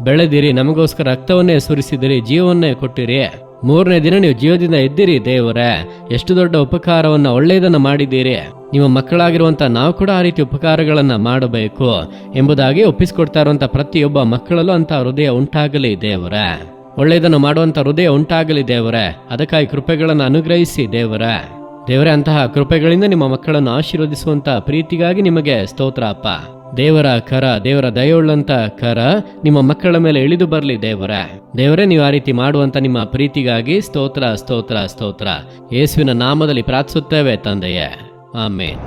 ಬೆಳೆದಿರಿ, ನಮಗೋಸ್ಕರ ರಕ್ತವನ್ನೇ ಸುರಿಸಿದಿರಿ, ಜೀವವನ್ನೇ ಕೊಟ್ಟಿರಿ, 3ನೇ ದಿನ ನೀವು ಜೀವದಿಂದ ಎದ್ದಿರಿ. ದೇವರೇ, ಎಷ್ಟು ದೊಡ್ಡ ಉಪಕಾರವನ್ನ ಒಳ್ಳೆಯದನ್ನ ಮಾಡಿದ್ದೀರಿ. ನಿಮ್ಮ ಮಕ್ಕಳಾಗಿರುವಂತ ನಾವು ಕೂಡ ಆ ರೀತಿ ಉಪಕಾರಗಳನ್ನ ಮಾಡಬೇಕು ಎಂಬುದಾಗಿ ಒಪ್ಪಿಸಿಕೊಡ್ತಾ ಇರುವಂತ ಪ್ರತಿಯೊಬ್ಬ ಮಕ್ಕಳಲ್ಲೂ ಅಂತ ಹೃದಯ ಉಂಟಾಗಲಿ ದೇವರೇ. ಒಳ್ಳೆಯದನ್ನು ಮಾಡುವಂತ ಹೃದಯ ಉಂಟಾಗಲಿ ದೇವರೇ. ಅದಕ್ಕಾಗಿ ಕೃಪೆಗಳನ್ನು ಅನುಗ್ರಹಿಸಿ ದೇವರೇ. ದೇವರೇ, ಅಂತಹ ಕೃಪೆಗಳಿಂದ ನಿಮ್ಮ ಮಕ್ಕಳನ್ನು ಆಶೀರ್ವದಿಸುವಂತ ಪ್ರೀತಿಗಾಗಿ ನಿಮಗೆ ಸ್ತೋತ್ರ ಅಪ್ಪ. ದೇವರ ಕರ, ದೇವರ ದಯವುಳ್ಳಂತ ಕರ ನಿಮ್ಮ ಮಕ್ಕಳ ಮೇಲೆ ಇಳಿದು ಬರಲಿ ದೇವರೇ. ದೇವರೇ, ನೀವು ಆ ರೀತಿ ಮಾಡುವಂತ ನಿಮ್ಮ ಪ್ರೀತಿಗಾಗಿ ಸ್ತೋತ್ರ ಸ್ತೋತ್ರ ಸ್ತೋತ್ರ. ಯೇಸುವಿನ ನಾಮದಲ್ಲಿ ಪ್ರಾರ್ಥಿಸುತ್ತೇವೆ ತಂದೆಯೇ, ಆಮೇನ್.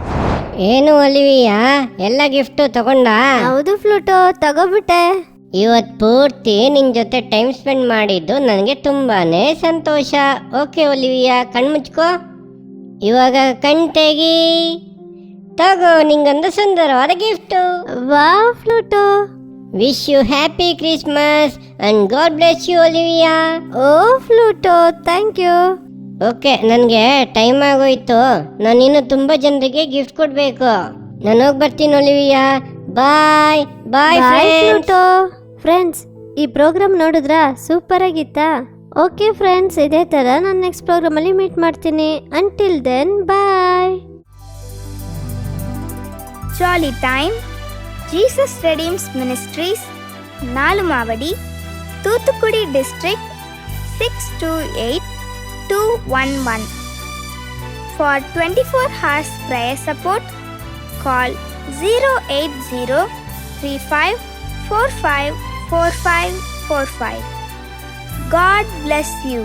ಏನು ಒಲಿವಿಯಾ, ಎಲ್ಲ ಗಿಫ್ಟು ತಗೊಂಡ? ಹೌದು ಫ್ಲೂಟೋ, ತಗೋಬಿಟ್ಟೆ. ಇವತ್ತು ಪೂರ್ತಿ ನಿನ್ ಜೊತೆ ಟೈಮ್ ಸ್ಪೆಂಡ್ ಮಾಡಿದ್ದು ನನಗೆ ತುಂಬಾನೇ ಸಂತೋಷ. Okay Olivia, ಕಣ್ಮುಚ್ಕೋ. ಇವಾಗ ಕಣ್ ತೆಗಿ. ತಗೋ, ನಿಂಗೊಂದು ಸುಂದರವಾದ gift. Wow Pluto. Wish you happy Christmas and God bless you Olivia. Oh Pluto, thank you. Okay, ನನಗೆ ಟೈಮ್ ಆಗೋಯ್ತು. ನಾನು ಇನ್ನು ತುಂಬ ಜನರಿಗೆ ಗಿಫ್ಟ್ ಕೊಡಬೇಕು. ನಾನು ಹೋಗಿ ಬರ್ತೀನಿ ಒಲಿವಿಯಾ. ಬಾಯ್ ಬಾಯ್ ಫ್ಲೂಟೋ. ಫ್ರೆಂಡ್ಸ್, ಈ ಪ್ರೋಗ್ರಾಮ್ ನೋಡಿದ್ರಾ? ಸೂಪರ್ ಆಗಿತ್ತಾ? ಓಕೆ ಫ್ರೆಂಡ್ಸ್, ಇದೇ ಥರ ನಾನು ನೆಕ್ಸ್ಟ್ ಪ್ರೋಗ್ರಾಮಲ್ಲಿ ಮೀಟ್ ಮಾಡ್ತೀನಿ. Until then, bye. Jolly Time, Jesus Redeems Ministries, Nalumavadi, Thoothukudi District, 628211. For 24 hours prayer support, call 08035454545. God bless you.